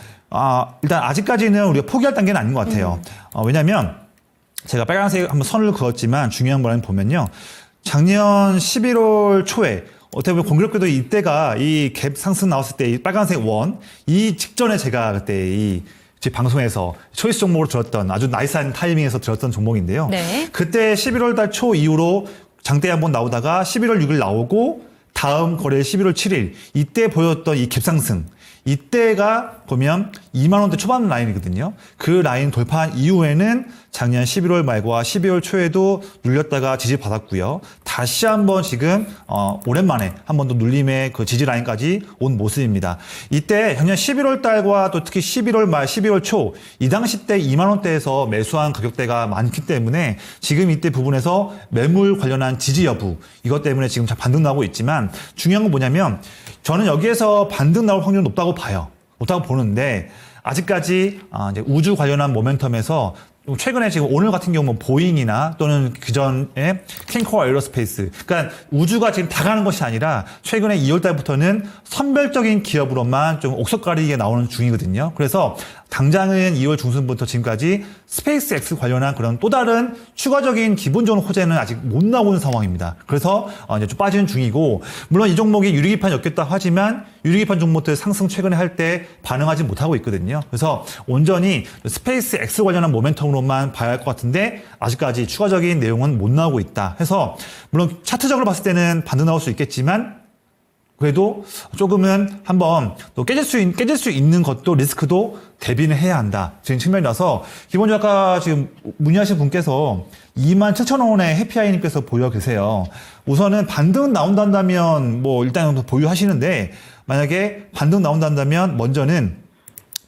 일단 아직까지는 우리가 포기할 단계는 아닌 것 같아요. 왜냐하면 제가 빨간색 한번 선을 그었지만 중요한 거라는 보면요. 작년 11월 초에 어떻게 보면 공교롭게도 이때가 이 갭 상승 나왔을 때 이 빨간색 원 이 직전에 제가 그때 제 방송에서 초이스 종목으로 들었던 아주 나이스한 타이밍에서 들었던 종목인데요. 네. 그때 11월 달 초 이후로 장대 한번 나오다가 11월 6일 나오고 다음 거래 11월 7일 이때 보였던 이 갭상승 이때가 보면 2만 원대 초반 라인이거든요. 그 라인 돌파한 이후에는 작년 11월 말과 12월 초에도 눌렸다가 지지받았고요. 다시 한번 지금 오랜만에 한 번 더 눌림의 그 지지 라인까지 온 모습입니다. 이때 작년 11월 달과 또 특히 11월 말 12월 초 이 당시 때 2만 원대에서 매수한 가격대가 많기 때문에 지금 이때 부분에서 매물 관련한 지지 여부 이것 때문에 지금 반등 나오고 있지만 중요한 건 뭐냐면 저는 여기에서 반등 나올 확률이 높다고 봐요. 높다고 보는데 아직까지 이제 우주 관련한 모멘텀에서 최근에 지금 오늘 같은 경우 뭐 보잉이나 또는 그전에 캔코어 에어로스페이스 그러니까 우주가 지금 다 가는 것이 아니라 최근에 2월 달부터는 선별적인 기업으로만 좀 옥석가리게 나오는 중이거든요. 그래서 당장은 2월 중순부터 지금까지 스페이스X 관련한 그런 또 다른 추가적인 기본적인 호재는 아직 못 나오는 상황입니다. 그래서 이제 좀 빠지는 중이고, 물론 이 종목이 유리기판이었겠다 하지만 유리기판 종목들 상승 최근에 할 때 반응하지 못하고 있거든요. 그래서 온전히 스페이스X 관련한 모멘텀으로만 봐야 할 것 같은데 아직까지 추가적인 내용은 못 나오고 있다 해서, 물론 차트적으로 봤을 때는 반등 나올 수 있겠지만 그래도 조금은 한번 또 깨질 수 있는 것도 리스크도 대비는 해야 한다. 지금 측면이라서 기본적으로 아까 지금 문의하신 분께서 27,000원에 해피아이님께서 보유하고 계세요. 우선은 반등 나온다면 뭐 일단 보유하시는데, 만약에 반등 나온다면 먼저는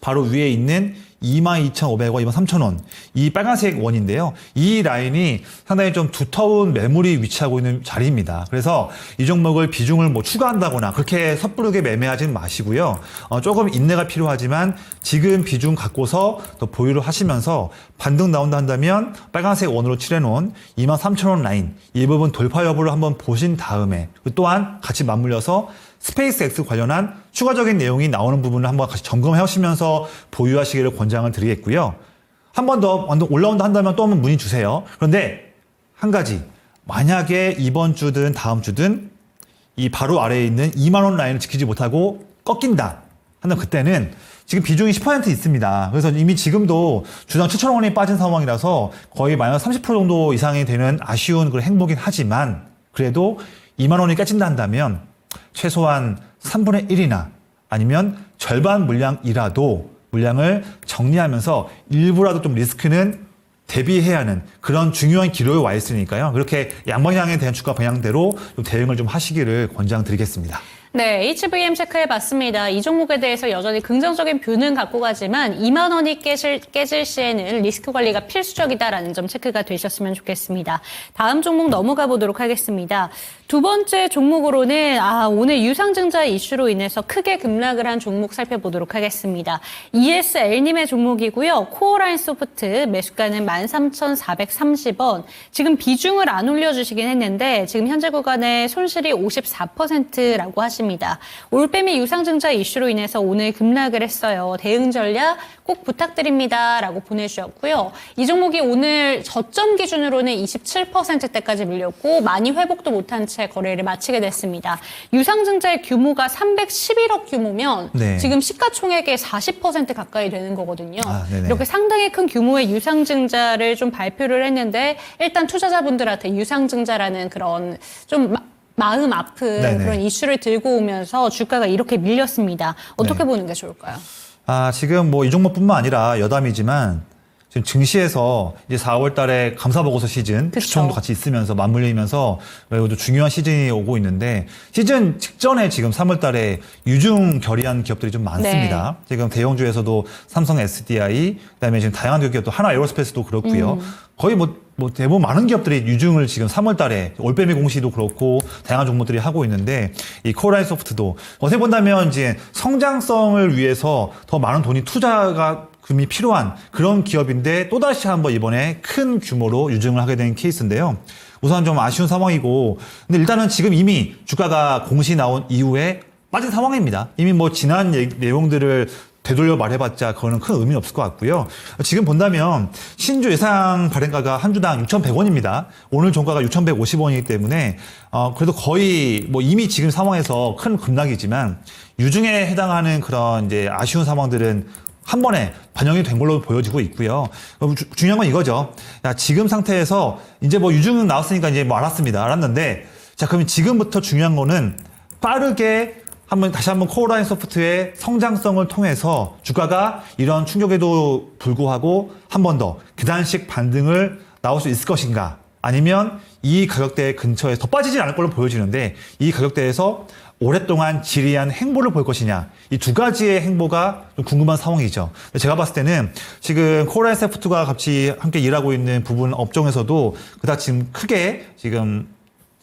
바로 위에 있는 22,500원, 23,000원 이 빨간색 원인데요. 이 라인이 상당히 좀 두터운 매물이 위치하고 있는 자리입니다. 그래서 이 종목을 비중을 뭐 추가한다거나 그렇게 섣부르게 매매하지는 마시고요. 조금 인내가 필요하지만 지금 비중 갖고서 또 보유를 하시면서 반등 나온다 한다면 빨간색 원으로 칠해놓은 23,000원 라인 이 부분 돌파 여부를 한번 보신 다음에, 또한 같이 맞물려서 스페이스X 관련한 추가적인 내용이 나오는 부분을 한번 같이 점검해 오시면서 보유하시기를 권장을 드리겠고요. 한 번 더 올라온다 한다면 또 한번 문의 주세요. 그런데 한 가지, 만약에 이번 주든 다음 주든 이 바로 아래에 있는 2만 원 라인을 지키지 못하고 꺾인다 하면 그때는 지금 비중이 10% 있습니다. 그래서 이미 지금도 주당 7,000원이 빠진 상황이라서 거의 마이너스 30% 정도 이상이 되는 아쉬운 그런 행보긴 하지만, 그래도 2만 원이 깨진다 한다면 최소한 3분의 1이나 아니면 절반 물량이라도 물량을 정리하면서 일부라도 좀 리스크는 대비해야 하는 그런 중요한 기로에 와 있으니까요. 그렇게 양방향에 대한 주가 방향대로 좀 대응을 좀 하시기를 권장드리겠습니다. 네, HVM 체크해봤습니다. 이 종목에 대해서 여전히 긍정적인 뷰는 갖고 가지만 2만 원이 깨질 시에는 리스크 관리가 필수적이다라는 점 체크가 되셨으면 좋겠습니다. 다음 종목 넘어가 보도록 하겠습니다. 두 번째 종목으로는 오늘 유상증자 이슈로 인해서 크게 급락을 한 종목 살펴보도록 하겠습니다. ESL님의 종목이고요. 코어라인 소프트 매수가는 13,430원. 지금 비중을 안 올려주시긴 했는데 지금 현재 구간의 손실이 54%라고 하십니다. 올빼미 유상증자 이슈로 인해서 오늘 급락을 했어요. 대응 전략 꼭 부탁드립니다 라고 보내주셨고요. 이 종목이 오늘 저점 기준으로는 27%대까지 밀렸고 많이 회복도 못한 채 거래를 마치게 됐습니다. 유상증자의 규모가 311억 규모면 네. 지금 시가총액의 40% 가까이 되는 거거든요. 네네. 이렇게 상당히 큰 규모의 유상증자를 좀 발표를 했는데, 일단 투자자분들한테 유상증자라는 그런 좀 마음 아픈 네네. 그런 이슈를 들고 오면서 주가가 이렇게 밀렸습니다. 어떻게 네. 보는 게 좋을까요? 지금 뭐 이 종목뿐만 아니라 여담이지만 지금 증시에서 이제 4월 달에 감사보고서 시즌 그쵸. 시청도 같이 있으면서 맞물리면서 매우 중요한 시즌이 오고 있는데, 시즌 직전에 지금 3월 달에 유중 결의한 기업들이 좀 많습니다. 지금 대형주에서도 삼성 SDI, 그다음에 지금 다양한 기업도 하나 에어로스페이스도 그렇고요. 거의 뭐 대부분 많은 기업들이 유중을 지금 3월 달에 올빼미 공시도 그렇고 다양한 종목들이 하고 있는데, 이 코어라인 소프트도 어떻게 본다면 이제 성장성을 위해서 더 많은 돈이 투자가 금이 필요한 그런 기업인데 또다시 한번 이번에 큰 규모로 유증을 하게 된 케이스인데요. 우선 좀 아쉬운 상황이고, 근데 일단은 지금 이미 주가가 공시 나온 이후에 빠진 상황입니다. 이미 뭐 지난 내용들을 되돌려 말해봤자 그거는 큰 의미는 없을 것 같고요. 지금 본다면 신주 예상 발행가가 한 주당 6,100원입니다. 오늘 종가가 6,150원이기 때문에 그래도 거의 뭐 이미 지금 상황에서 큰 급락이지만 유중에 해당하는 그런 이제 아쉬운 상황들은 한 번에 반영이 된 걸로 보여지고 있고요. 중요한 건 이거죠. 지금 상태에서 이제 뭐 유증은 나왔으니까 이제 뭐 알았는데, 자, 그러면 지금부터 중요한 거는 빠르게 다시 한번 코어라인 소프트의 성장성을 통해서 주가가 이런 충격에도 불구하고 한 번 더 계단식 반등을 나올 수 있을 것인가, 아니면 이 가격대 근처에 더 빠지지 않을 걸로 보여지는데 이 가격대에서 오랫동안 지리한 행보를 볼 것이냐, 이 두 가지의 행보가 좀 궁금한 상황이죠. 제가 봤을 때는 지금 코어라인 소프트가 같이 함께 일하고 있는 부분 업종에서도 그다지 지금 크게 지금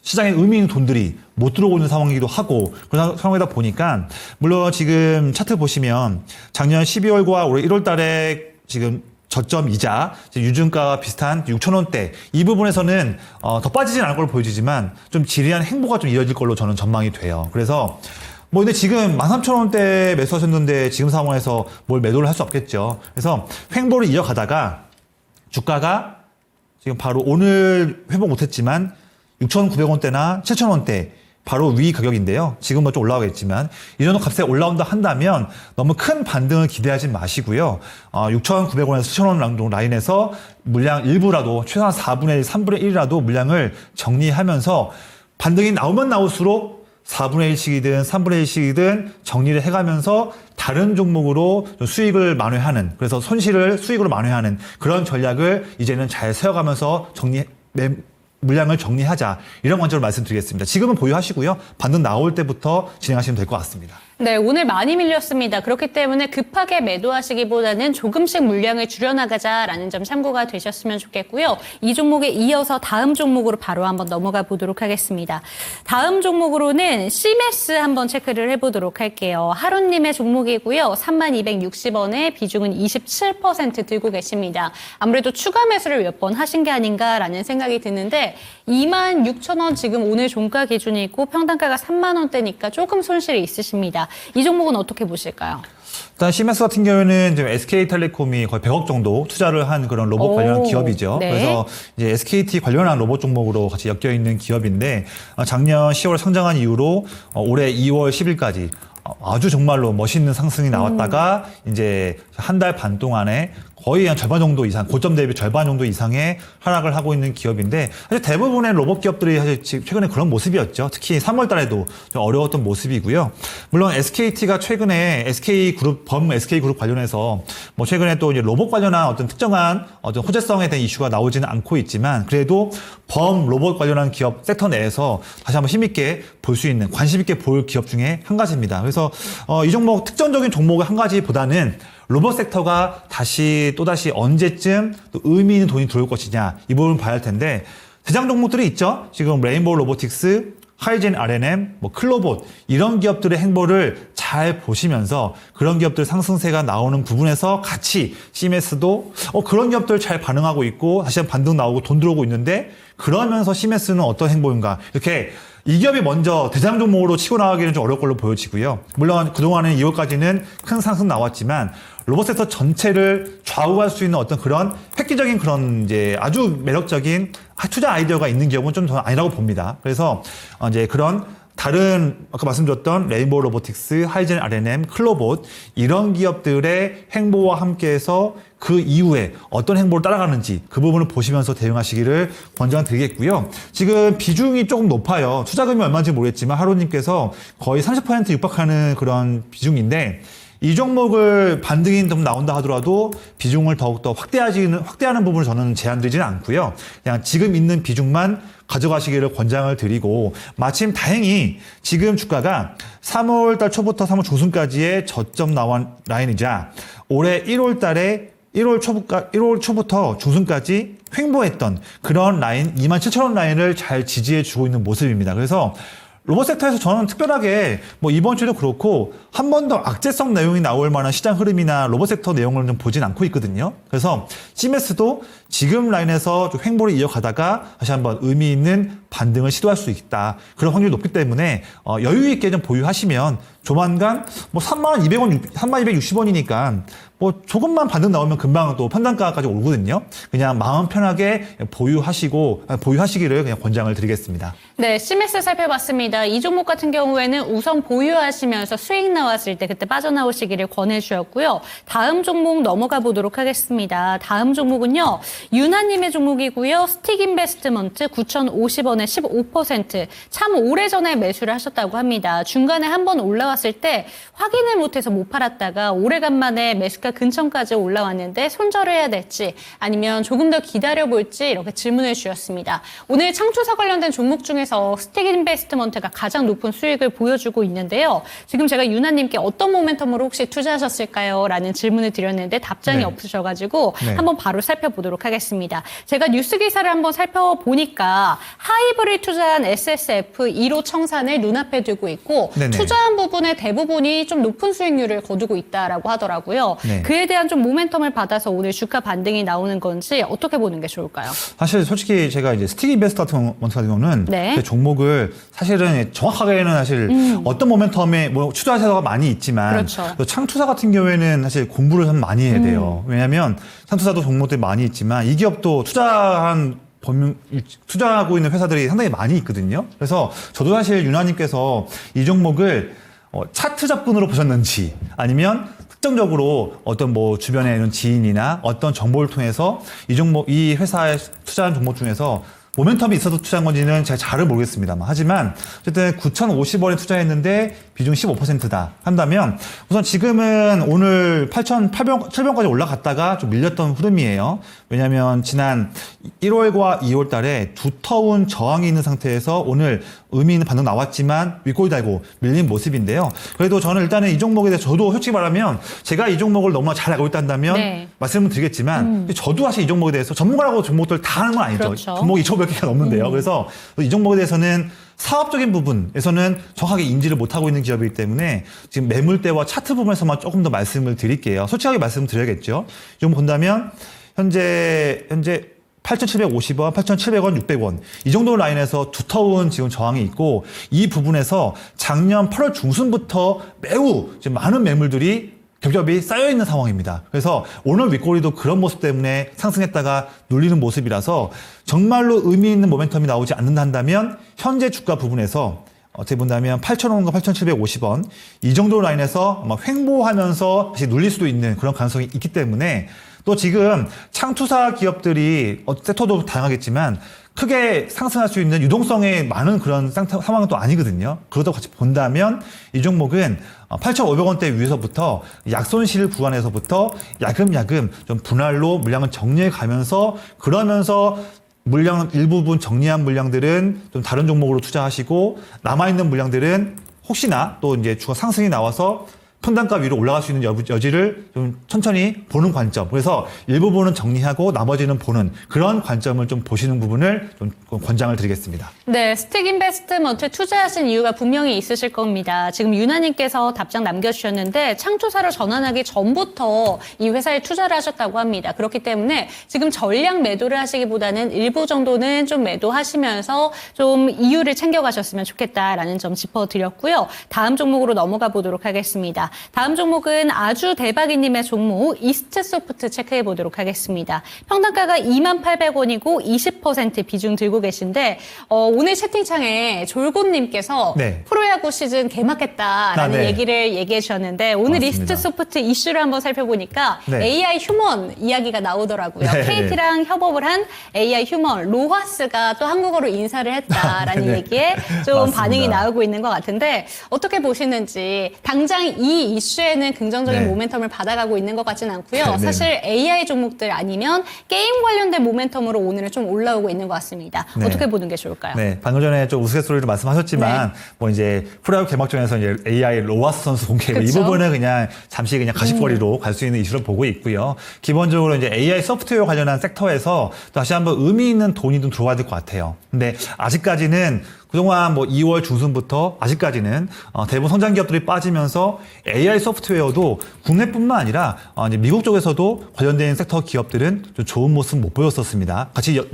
시장에 의미 있는 돈들이 못 들어오는 상황이기도 하고, 그런 상황이다 보니까, 물론 지금 차트 보시면 작년 12월과 올해 1월 달에 지금 저점 이자, 유증가와 비슷한 6,000원대 이 부분에서는 더 빠지진 않을 걸로 보여지지만 좀 지리한 행보가 좀 이어질 걸로 저는 전망이 돼요. 그래서 뭐 근데 지금 13,000원대 매수하셨는데 지금 상황에서 뭘 매도를 할 수 없겠죠. 그래서 횡보를 이어가다가 주가가 지금 바로 오늘 회복 못했지만 6,900원대나 7,000원대 바로 위 가격인데요. 지금은 좀 올라가겠지만 이 정도 값에 올라온다 한다면 너무 큰 반등을 기대하지 마시고요. 6,900원에서 7,000원 정도 라인에서 물량 일부라도 최소한 4분의 1, 3분의 1이라도 물량을 정리하면서 반등이 나오면 나올수록 4분의 1씩이든 3분의 1씩이든 정리를 해가면서 다른 종목으로 좀 수익을 만회하는, 그래서 손실을 수익으로 만회하는 그런 전략을 이제는 잘 세워가면서 물량을 정리하자, 이런 관점으로 말씀드리겠습니다. 지금은 보유하시고요. 반등 나올 때부터 진행하시면 될 것 같습니다. 네, 오늘 많이 밀렸습니다. 그렇기 때문에 급하게 매도하시기보다는 조금씩 물량을 줄여나가자라는 점 참고가 되셨으면 좋겠고요. 이 종목에 이어서 다음 종목으로 바로 한번 넘어가 보도록 하겠습니다. 다음 종목으로는 CMS 한번 체크를 해보도록 할게요. 하루님의 종목이고요. 3260원에 비중은 27% 들고 계십니다. 아무래도 추가 매수를 몇 번 하신 게 아닌가라는 생각이 드는데 26,000원 지금 오늘 종가 기준이고 평단가가 3만 원대니까 조금 손실이 있으십니다. 이 종목은 어떻게 보실까요? 일단 CMS 같은 경우에는 지금 SK텔레콤이 거의 100억 정도 투자를 한 그런 로봇 관련 기업이죠. 네. 그래서 이제 SKT 관련한 로봇 종목으로 같이 엮여 있는 기업인데 작년 10월 상장한 이후로 올해 2월 10일까지 아주 정말로 멋있는 상승이 나왔다가 이제 한 달 반 동안에 거의 한 절반 정도 이상, 고점 대비 절반 정도 이상의 하락을 하고 있는 기업인데 사실 대부분의 로봇 기업들이 사실 최근에 그런 모습이었죠. 특히 3월 달에도 좀 어려웠던 모습이고요. 물론 SKT가 최근에 범 SK그룹 관련해서 뭐 최근에 또 이제 로봇 관련한 어떤 특정한 어떤 호재성에 대한 이슈가 나오지는 않고 있지만 그래도 범 로봇 관련한 기업 섹터 내에서 다시 한번 힘있게 볼 수 있는, 관심 있게 볼 기업 중에 한 가지입니다. 그래서 이 종목 특정적인 종목의 한 가지보다는 로봇 섹터가 또다시 언제쯤 또 의미 있는 돈이 들어올 것이냐, 이 부분을 봐야 할 텐데 대장 종목들이 있죠. 지금 레인보우 로보틱스, 하이젠 R&M, 클로봇, 이런 기업들의 행보를 잘 보시면서 그런 기업들 상승세가 나오는 부분에서 같이 CMS도 그런 기업들 잘 반응하고 있고 다시 한번 반등 나오고 돈 들어오고 있는데 그러면서 CMS는 어떤 행보인가, 이렇게 이 기업이 먼저 대장 종목으로 치고 나가기는 좀 어려울 걸로 보여지고요. 물론 그동안은 2월까지는 큰 상승 나왔지만 로봇 섹터 전체를 좌우할 수 있는 어떤 그런 획기적인 그런 이제 아주 매력적인 투자 아이디어가 있는 기업은 좀 저는 아니라고 봅니다. 그래서 이제 그런 다른 아까 말씀드렸던 레인보우 로보틱스, 하이젠 R&M, 클로봇, 이런 기업들의 행보와 함께해서 그 이후에 어떤 행보를 따라가는지 그 부분을 보시면서 대응하시기를 권장드리겠고요. 지금 비중이 조금 높아요. 투자금이 얼마인지 모르겠지만 하루님께서 거의 30% 육박하는 그런 비중인데 이 종목을 반등이 좀 나온다 하더라도 비중을 더욱더 확대하는 부분을 저는 제한드리지는 않고요. 그냥 지금 있는 비중만 가져가시기를 권장을 드리고, 마침 다행히 지금 주가가 3월 초부터 3월 중순까지의 저점 나온 라인이자 올해 1월 초부터 중순까지 횡보했던 그런 라인 27,000원 라인을 잘 지지해 주고 있는 모습입니다. 그래서 로봇 섹터에서 저는 특별하게 이번 주에도 그렇고 한 번 더 악재성 내용이 나올 만한 시장 흐름이나 로봇 섹터 내용을 좀 보진 않고 있거든요. 그래서 CMS도 지금 라인에서 좀 횡보를 이어가다가 다시 한번 의미 있는 반등을 시도할 수 있다. 그런 확률이 높기 때문에 여유 있게 좀 보유하시면 조만간 3260원이니까 조금만 반등 나오면 금방 또 판단가까지 오르거든요. 그냥 마음 편하게 보유하시기를 그냥 권장을 드리겠습니다. 네, CMS 살펴봤습니다. 이 종목 같은 경우에는 우선 보유하시면서 수익 나왔을 때 그때 빠져나오시기를 권해주셨고요. 다음 종목 넘어가 보도록 하겠습니다. 다음 종목은요, 유나님의 종목이고요. 스틱인베스트먼트 9,050원에 15%. 참 오래전에 매수를 하셨다고 합니다. 중간에 한번 올라왔을 때 확인을 못해서 못 팔았다가 오래간만에 매수가 근처까지 올라왔는데 손절을 해야 될지 아니면 조금 더 기다려볼지 이렇게 질문을 주셨습니다. 오늘 창조사 관련된 종목 중에서 스틱인베스트먼트가 가장 높은 수익을 보여주고 있는데요. 지금 제가 유나님께 어떤 모멘텀으로 혹시 투자하셨을까요? 라는 질문을 드렸는데 답장이 없으셔가지고 한번 바로 살펴보도록 하겠습니다. 제가 뉴스 기사를 한번 살펴보니까 하이브를 투자한 SSF 1호 청산을 눈앞에 두고 있고 투자한 부분 종목군의 대부분이 좀 높은 수익률을 거두고 있다라고 하더라고요. 네. 그에 대한 좀 모멘텀을 받아서 오늘 주가 반등이 나오는 건지 어떻게 보는 게 좋을까요? 사실 솔직히 제가 이제 스틱 인베스터 같은 경우는 네. 그 종목을 사실은 정확하게는 사실 어떤 모멘텀에 뭐 투자 세도가 많이 있지만 그렇죠. 또 창투사 같은 경우에는 사실 공부를 좀 많이 해야 돼요. 왜냐하면 창투사도 종목들이 많이 있지만 이 기업도 투자하고 있는 회사들이 상당히 많이 있거든요. 그래서 저도 사실 유나님께서 이 종목을 차트 접근으로 보셨는지 아니면 특정적으로 어떤 뭐 주변에 이런 지인이나 어떤 정보를 통해서 이 회사에 투자한 종목 중에서 모멘텀이 있어서 투자한 건지는 제가 잘은 모르겠습니다만 하지만 어쨌든 9,050원에 투자했는데 비중 15%다 한다면 우선 지금은 오늘 8,800원까지 올라갔다가 좀 밀렸던 흐름이에요. 왜냐하면 지난 1월과 2월 달에 두터운 저항이 있는 상태에서 오늘 의미 있는 반등 나왔지만 윗골 달고 밀린 모습인데요. 그래도 저는 일단은 이 종목에 대해서 저도 솔직히 말하면 제가 이 종목을 너무나 잘 알고 있다면 네. 말씀을 드리겠지만 저도 사실 이 종목에 대해서 전문가라고 종목들 다 하는 건 아니죠. 그렇죠. 종목이 2,500개가 넘는데요. 그래서 이 종목에 대해서는 사업적인 부분에서는 정확하게 인지를 못하고 있는 기업이기 때문에 지금 매물대와 차트 부분에서만 조금 더 말씀을 드릴게요. 솔직하게 말씀드려야겠죠. 이 종목 본다면 현재 8,750원, 8,700원, 600원 이 정도 라인에서 두터운 지금 저항이 있고 이 부분에서 작년 8월 중순부터 매우 지금 많은 매물들이 겹겹이 쌓여있는 상황입니다. 그래서 오늘 윗꼬리도 그런 모습 때문에 상승했다가 눌리는 모습이라서 정말로 의미 있는 모멘텀이 나오지 않는다 한다면 현재 주가 부분에서 어떻게 본다면 8,000원과 8,750원 이 정도 라인에서 아마 횡보하면서 다시 눌릴 수도 있는 그런 가능성이 있기 때문에 또 지금 창투사 기업들이 섹터도 다양하겠지만 크게 상승할 수 있는 유동성에 많은 그런 상황은 또 아니거든요. 그것도 같이 본다면 이 종목은 8,500원대 위에서부터 약손실 구간에서부터 야금야금 좀 분할로 물량을 정리해 가면서 그러면서 물량 일부분 정리한 물량들은 좀 다른 종목으로 투자하시고 남아있는 물량들은 혹시나 또 이제 주가 상승이 나와서 평단가 위로 올라갈 수 있는 여지를 좀 천천히 보는 관점. 그래서 일부분은 정리하고 나머지는 보는 그런 관점을 좀 보시는 부분을 좀 권장을 드리겠습니다. 네, 스틱 인베스트먼트에 투자하신 이유가 분명히 있으실 겁니다. 지금 유나님께서 답장 남겨주셨는데 창투사로 전환하기 전부터 이 회사에 투자를 하셨다고 합니다. 그렇기 때문에 지금 전량 매도를 하시기보다는 일부 정도는 좀 매도하시면서 좀 이유를 챙겨가셨으면 좋겠다라는 점 짚어드렸고요. 다음 종목으로 넘어가 보도록 하겠습니다. 다음 종목은 아주 대박이님의 종목 이스트소프트 체크해 보도록 하겠습니다. 평단가가 28,000원이고 20% 비중 들고 계신데 오늘 채팅창에 졸곤님께서 네. 프로야구 시즌 개막했다라는 네. 얘기를 얘기해 주셨는데 오늘 맞습니다. 이스트소프트 이슈를 한번 살펴보니까 네. AI 휴먼 이야기가 나오더라고요. 네. KT랑 협업을 한 AI 휴먼 로하스가 또 한국어로 인사를 했다라는 네. 얘기에 좀 맞습니다. 반응이 나오고 있는 것 같은데 어떻게 보시는지 당장 이 이슈에는 긍정적인 네. 모멘텀을 받아가고 있는 것 같지는 않고요. 네, 네. 사실 AI 종목들 아니면 게임 관련된 모멘텀으로 오늘은 좀 올라오고 있는 것 같습니다. 네. 어떻게 보는 게 좋을까요? 네, 방금 전에 좀 우스갯소리로 말씀하셨지만, 뭐 이제 프로야구 개막전에서 이제 AI 로하스 선수 공개, 이 그쵸? 부분은 그냥 잠시 그냥 가십거리로 갈 수 있는 이슈로 보고 있고요. 기본적으로 이제 AI 소프트웨어 관련한 섹터에서 다시 한번 의미 있는 돈이 좀 들어와야 될 것 같아요. 근데 아직까지는 그동안 뭐 2월 중순부터 아직까지는 대부분 성장 기업들이 빠지면서 AI 소프트웨어도 국내뿐만 아니라 이제 미국 쪽에서도 관련된 섹터 기업들은 좀 좋은 모습 못 보였었습니다. 같이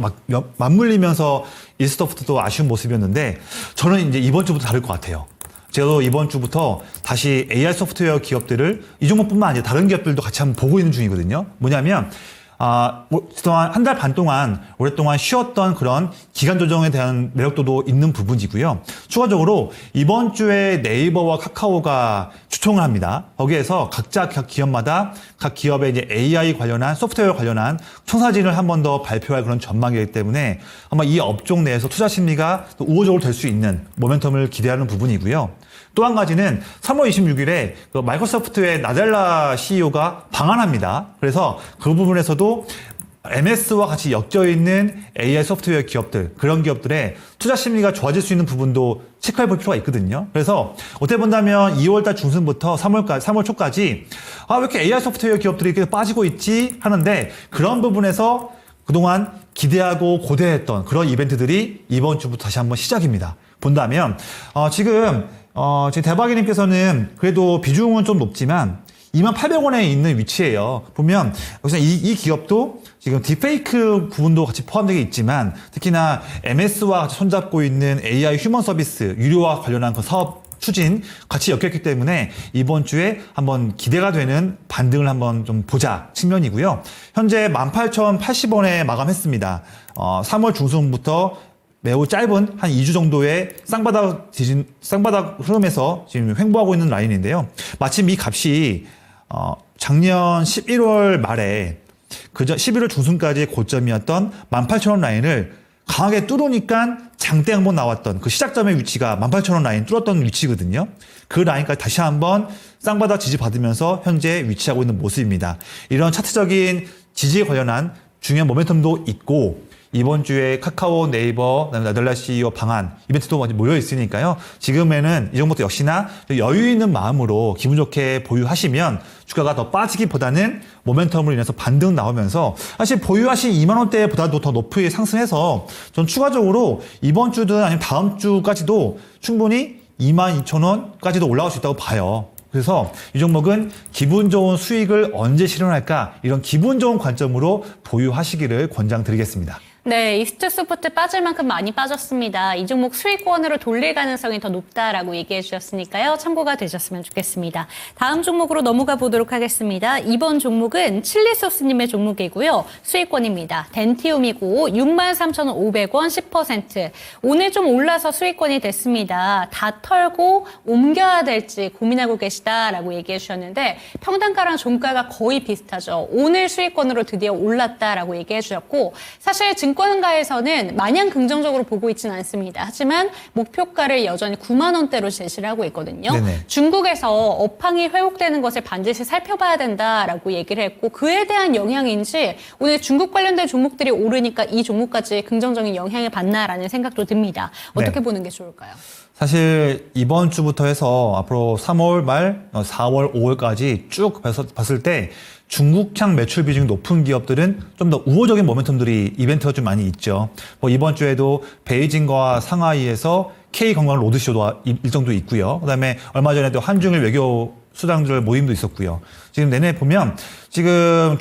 맞물리면서 이스소프트도 아쉬운 모습이었는데 저는 이제 이번 주부터 다를 것 같아요. 제가 이번 주부터 다시 AI 소프트웨어 기업들을 이 종목뿐만 아니라 다른 기업들도 같이 한번 보고 있는 중이거든요. 뭐냐면 그동안 한 달 반 동안 오랫동안 쉬었던 그런 기간 조정에 대한 매력도도 있는 부분이고요. 추가적으로 이번 주에 네이버와 카카오가 추총을 합니다. 거기에서 각자 각 기업마다 각 기업의 이제 AI 관련한 소프트웨어 관련한 청사진을 한 번 더 발표할 그런 전망이기 때문에 아마 이 업종 내에서 투자 심리가 또 우호적으로 될 수 있는 모멘텀을 기대하는 부분이고요. 또 한 가지는 3월 26일에 그 마이크로소프트의 나델라 CEO가 방한합니다. 그래서 그 부분에서도 MS와 같이 엮여 있는 AI 소프트웨어 기업들, 그런 기업들의 투자 심리가 좋아질 수 있는 부분도 체크해 볼 필요가 있거든요. 그래서 어떻게 본다면 2월달 중순부터 3월 초까지 왜 이렇게 AI 소프트웨어 기업들이 이렇게 빠지고 있지 하는데 그런 부분에서 그동안 기대하고 고대했던 그런 이벤트들이 이번 주부터 다시 한번 시작입니다. 본다면 지금 지금 대박이님께서는 그래도 비중은 좀 높지만 28,000원에 있는 위치예요. 보면 여기서 이 기업도 지금 딥페이크 부분도 같이 포함되어 있지만 특히나 MS와 같이 손잡고 있는 AI 휴먼 서비스 유료와 관련한 그 사업 추진 같이 엮였기 때문에 이번 주에 한번 기대가 되는 반등을 한번 좀 보자 측면이고요. 현재 18,080원에 마감했습니다. 3월 중순부터 매우 짧은 한 2주 정도의 쌍바닥 흐름에서 지금 횡보하고 있는 라인인데요. 마침 이 값이 작년 11월 말에 그저 11월 중순까지의 고점이었던 18,000원 라인을 강하게 뚫으니까 장대 한번 나왔던 그 시작점의 위치가 18,000원 라인 뚫었던 위치거든요. 그 라인까지 다시 한번 쌍바닥 지지받으면서 현재 위치하고 있는 모습입니다. 이런 차트적인 지지에 관련한 중요한 모멘텀도 있고 이번 주에 카카오, 네이버, 그다음에 나덜라 CEO 방한 이벤트도 많이 모여 있으니까요. 지금에는 이 종목도 역시나 여유 있는 마음으로 기분 좋게 보유하시면 주가가 더 빠지기보다는 모멘텀으로 인해서 반등 나오면서 사실 보유하신 2만 원대보다도 더 높이 상승해서 전 추가적으로 이번 주든 아니면 다음 주까지도 충분히 22,000원까지도 올라갈 수 있다고 봐요. 그래서 이 종목은 기분 좋은 수익을 언제 실현할까 이런 기분 좋은 관점으로 보유하시기를 권장드리겠습니다. 네, 이스트 소프트 빠질 만큼 많이 빠졌습니다. 이 종목 수익권으로 돌릴 가능성이 더 높다라고 얘기해 주셨으니까요. 참고가 되셨으면 좋겠습니다. 다음 종목으로 넘어가 보도록 하겠습니다. 이번 종목은 칠리소스님의 종목이고요. 수익권입니다. 덴티움이고 63,500원 10%. 오늘 좀 올라서 수익권이 됐습니다. 다 털고 옮겨야 될지 고민하고 계시다라고 얘기해 주셨는데 평단가랑 종가가 거의 비슷하죠. 오늘 수익권으로 드디어 올랐다라고 얘기해 주셨고 사실 증권가에서는 마냥 긍정적으로 보고 있지는 않습니다. 하지만 목표가를 여전히 9만 원대로 제시를 하고 있거든요. 네네. 중국에서 업황이 회복되는 것을 반드시 살펴봐야 된다라고 얘기를 했고 그에 대한 영향인지 오늘 중국 관련된 종목들이 오르니까 이 종목까지 긍정적인 영향을 받나라는 생각도 듭니다. 어떻게 네. 보는 게 좋을까요? 사실 이번 주부터 해서 앞으로 3월 말 4월, 5월까지 쭉 봤을 때 중국향 매출 비중이 높은 기업들은 좀 더 우호적인 모멘텀들이 이벤트가 좀 많이 있죠. 뭐 이번 주에도 베이징과 상하이에서 K관광 로드쇼도 일정도 있고요. 그다음에 얼마 전에도 한중일 외교 수장들 모임도 있었고요. 지금 내내 보면 지금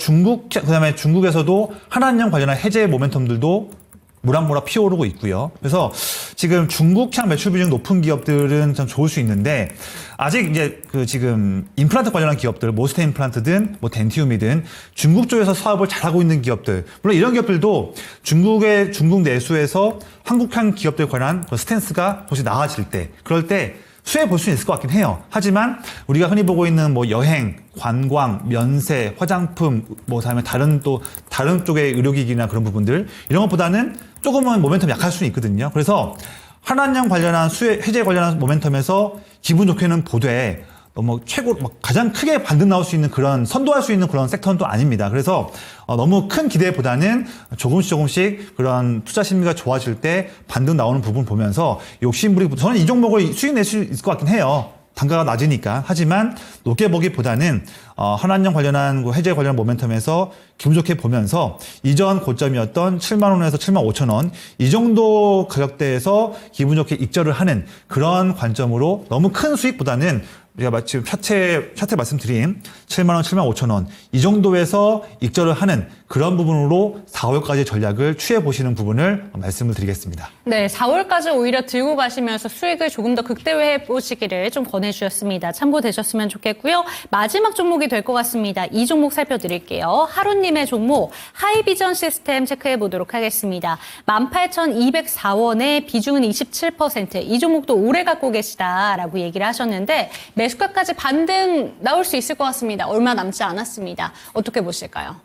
그다음에 중국에서도 한한령 관련한 해제 모멘텀들도 무락무락 피어오르고 있고요. 그래서 지금 중국향 매출 비중 높은 기업들은 참 좋을 수 있는데 아직 이제 지금 임플란트 관련한 기업들, 모스테 임플란트든 뭐 덴티움이든 중국 쪽에서 사업을 잘하고 있는 기업들, 물론 이런 기업들도 중국 내수에서 한국향 기업들 관한 그 스탠스가 조금씩 나아질 때, 그럴 때 수혜 볼 수는 있을 것 같긴 해요. 하지만 우리가 흔히 보고 있는 뭐 여행, 관광, 면세, 화장품, 뭐 다른 쪽의 의료기기나 그런 부분들 이런 것보다는 조금은 모멘텀이 약할 수는 있거든요. 그래서 한한령 관련한 해제 관련한 모멘텀에서 기분 좋게는 보되 너무 가장 크게 반등 나올 수 있는 그런 선도할 수 있는 그런 섹터는 또 아닙니다. 그래서 너무 큰 기대보다는 조금씩 그런 투자 심리가 좋아질 때 반등 나오는 부분 보면서 욕심부리고 저는 이 종목을 수익 낼 수 있을 것 같긴 해요. 단가가 낮으니까. 하지만 높게 보기보다는 한한령 관련한 해제 관련 모멘텀에서 기분 좋게 보면서 이전 고점이었던 7만 원에서 7만 5천 원 이 정도 가격대에서 기분 좋게 익절을 하는 그런 관점으로 너무 큰 수익보다는 우리가 마침 차트 말씀드린 7만 원, 7만 5천 원 이 정도에서 익절을 하는 그런 부분으로 4월까지 전략을 취해 보시는 부분을 말씀을 드리겠습니다. 네, 4월까지 오히려 들고 가시면서 수익을 조금 더 극대화해 보시기를 좀 권해주셨습니다. 참고되셨으면 좋겠고요. 마지막 종목이 될 것 같습니다. 이 종목 살펴드릴게요. 하루님의 종목 하이비전 시스템 체크해 보도록 하겠습니다. 18,204원에 비중은 27%. 이 종목도 오래 갖고 계시다라고 얘기를 하셨는데 매수가까지 반등 나올 수 있을 것 같습니다. 얼마 남지 않았습니다. 어떻게 보실까요?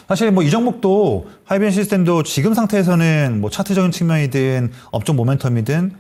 사실 뭐 이 종목도 하이비전 시스템도 지금 상태에서는 뭐 차트적인 측면이든 업종 모멘텀이든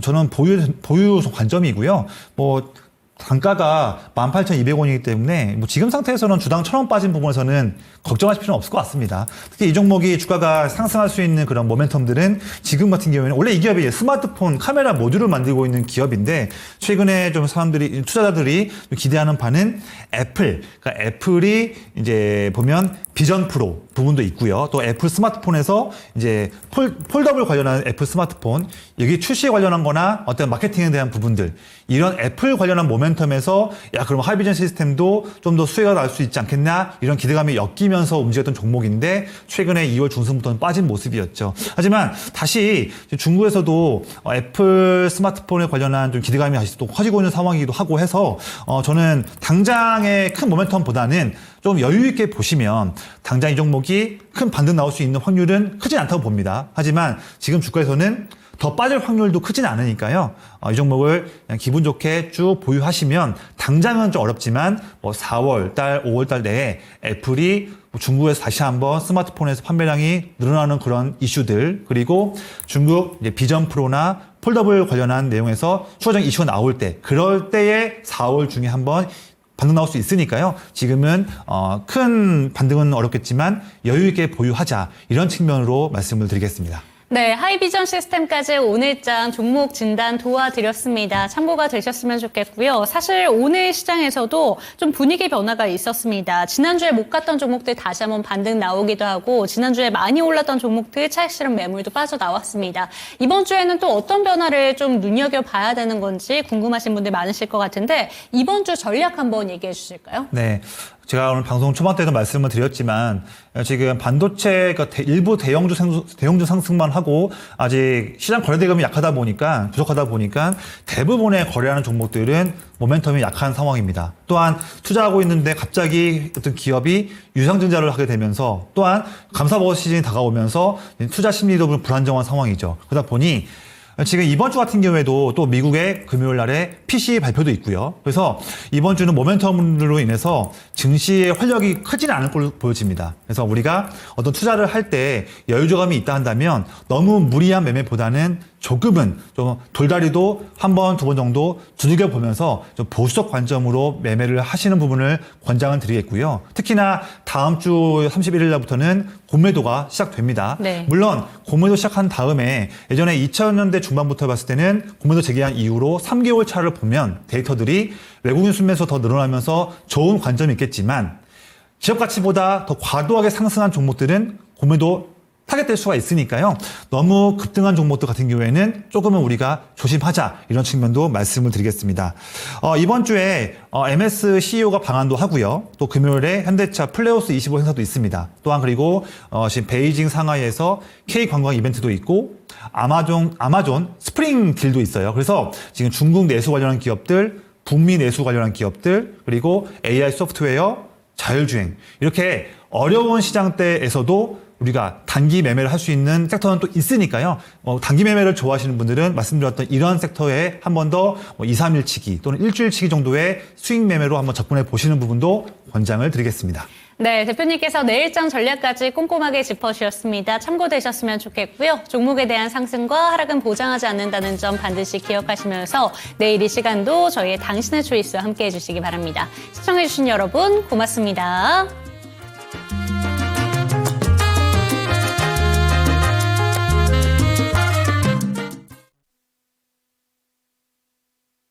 저는 보유 관점이고요. 뭐 단가가 18,200원이기 때문에 뭐 지금 상태에서는 주당 1,000원 빠진 부분에서는 걱정하실 필요는 없을 것 같습니다. 특히 이 종목이 주가가 상승할 수 있는 그런 모멘텀들은 지금 같은 경우에는 원래 이 기업이 스마트폰 카메라 모듈을 만들고 있는 기업인데 최근에 좀 사람들이 투자자들이 기대하는 바는 애플, 그러니까 애플이 이제 보면 비전 프로 부분도 있고요. 또 애플 스마트폰에서 이제 폴더블 관련한 애플 스마트폰 여기 출시에 관련한 거나 어떤 마케팅에 대한 부분들 이런 애플 관련한 모멘텀에서 야 그럼 하이비전 시스템도 좀 더 수혜가 날 수 있지 않겠나 이런 기대감이 엮이면서 움직였던 종목인데 최근에 2월 중순부터는 빠진 모습이었죠. 하지만 다시 중국에서도 애플 스마트폰에 관련한 좀 기대감이 다시 또 커지고 있는 상황이기도 하고 해서 저는 당장의 큰 모멘텀보다는 좀 여유 있게 보시면 당장 이 종목이 큰 반등 나올 수 있는 확률은 크진 않다고 봅니다. 하지만 지금 주가에서는 더 빠질 확률도 크진 않으니까요. 이 종목을 그냥 기분 좋게 쭉 보유하시면 당장은 좀 어렵지만 뭐 4월 달, 5월 달 내에 애플이 중국에서 다시 한번 스마트폰에서 판매량이 늘어나는 그런 이슈들 그리고 중국 이제 비전 프로나 폴더블 관련한 내용에서 추가적인 이슈가 나올 때 그럴 때에 4월 중에 한번 반등 나올 수 있으니까요. 지금은 큰 반등은 어렵겠지만 여유 있게 보유하자 이런 측면으로 말씀을 드리겠습니다. 네, 하이비전 시스템까지 오늘장 종목 진단 도와드렸습니다. 참고가 되셨으면 좋겠고요. 사실 오늘 시장에서도 좀 분위기 변화가 있었습니다. 지난주에 못 갔던 종목들 다시 한번 반등 나오기도 하고 지난주에 많이 올랐던 종목들 차익 실현 매물도 빠져나왔습니다. 이번 주에는 또 어떤 변화를 좀 눈여겨봐야 되는 건지 궁금하신 분들 많으실 것 같은데 이번 주 전략 한번 얘기해 주실까요? 네. 제가 오늘 방송 초반 때도 말씀을 드렸지만 지금 반도체가 일부 대형주 상승만 하고 아직 시장 거래 대금이 약하다 보니까 부족하다 보니까 대부분의 거래하는 종목들은 모멘텀이 약한 상황입니다. 또한 투자하고 있는데 갑자기 어떤 기업이 유상증자를 하게 되면서 또한 감사보고 시즌이 다가오면서 투자 심리도 좀 불안정한 상황이죠. 그러다 보니 지금 이번 주 같은 경우에도 또 미국의 금요일 날에 PC 발표도 있고요. 그래서 이번 주는 모멘텀으로 인해서 증시의 활력이 크지는 않을 걸로 보여집니다. 그래서 우리가 어떤 투자를 할 때 여유조감이 있다 한다면 너무 무리한 매매보다는 조금은 좀 돌다리도 한 번, 두 번 정도 두들겨 보면서 좀 보수적 관점으로 매매를 하시는 부분을 권장을 드리겠고요. 특히나 다음 주 31일 날부터는 공매도가 시작됩니다. 네. 물론 공매도 시작한 다음에 예전에 2000년대 중반부터 봤을 때는 공매도 재개한 이후로 3개월 차를 보면 데이터들이 외국인 순매수 더 늘어나면서 좋은 관점이 있겠지만 기업 가치보다 더 과도하게 상승한 종목들은 공매도 타겟될 수가 있으니까요. 너무 급등한 종목들 같은 경우에는 조금은 우리가 조심하자 이런 측면도 말씀을 드리겠습니다. 이번 주에 MS CEO가 방한도 하고요. 또 금요일에 현대차 플레오스 25 행사도 있습니다. 또한 그리고 지금 베이징 상하이에서 K 관광 이벤트도 있고 아마존 스프링 딜도 있어요. 그래서 지금 중국 내수 관련한 기업들, 북미 내수 관련한 기업들, 그리고 AI 소프트웨어, 자율주행 이렇게 어려운 시장대에서도 우리가 단기 매매를 할 수 있는 섹터는 또 있으니까요. 단기 매매를 좋아하시는 분들은 말씀드렸던 이런 섹터에 한 번 더 2, 3일치기 또는 일주일치기 정도의 수익 매매로 한번 접근해 보시는 부분도 권장을 드리겠습니다. 네, 대표님께서 내일장 전략까지 꼼꼼하게 짚어주셨습니다. 참고되셨으면 좋겠고요. 종목에 대한 상승과 하락은 보장하지 않는다는 점 반드시 기억하시면서 내일 이 시간도 저희의 당신의 초이스와 함께해 주시기 바랍니다. 시청해주신 여러분 고맙습니다.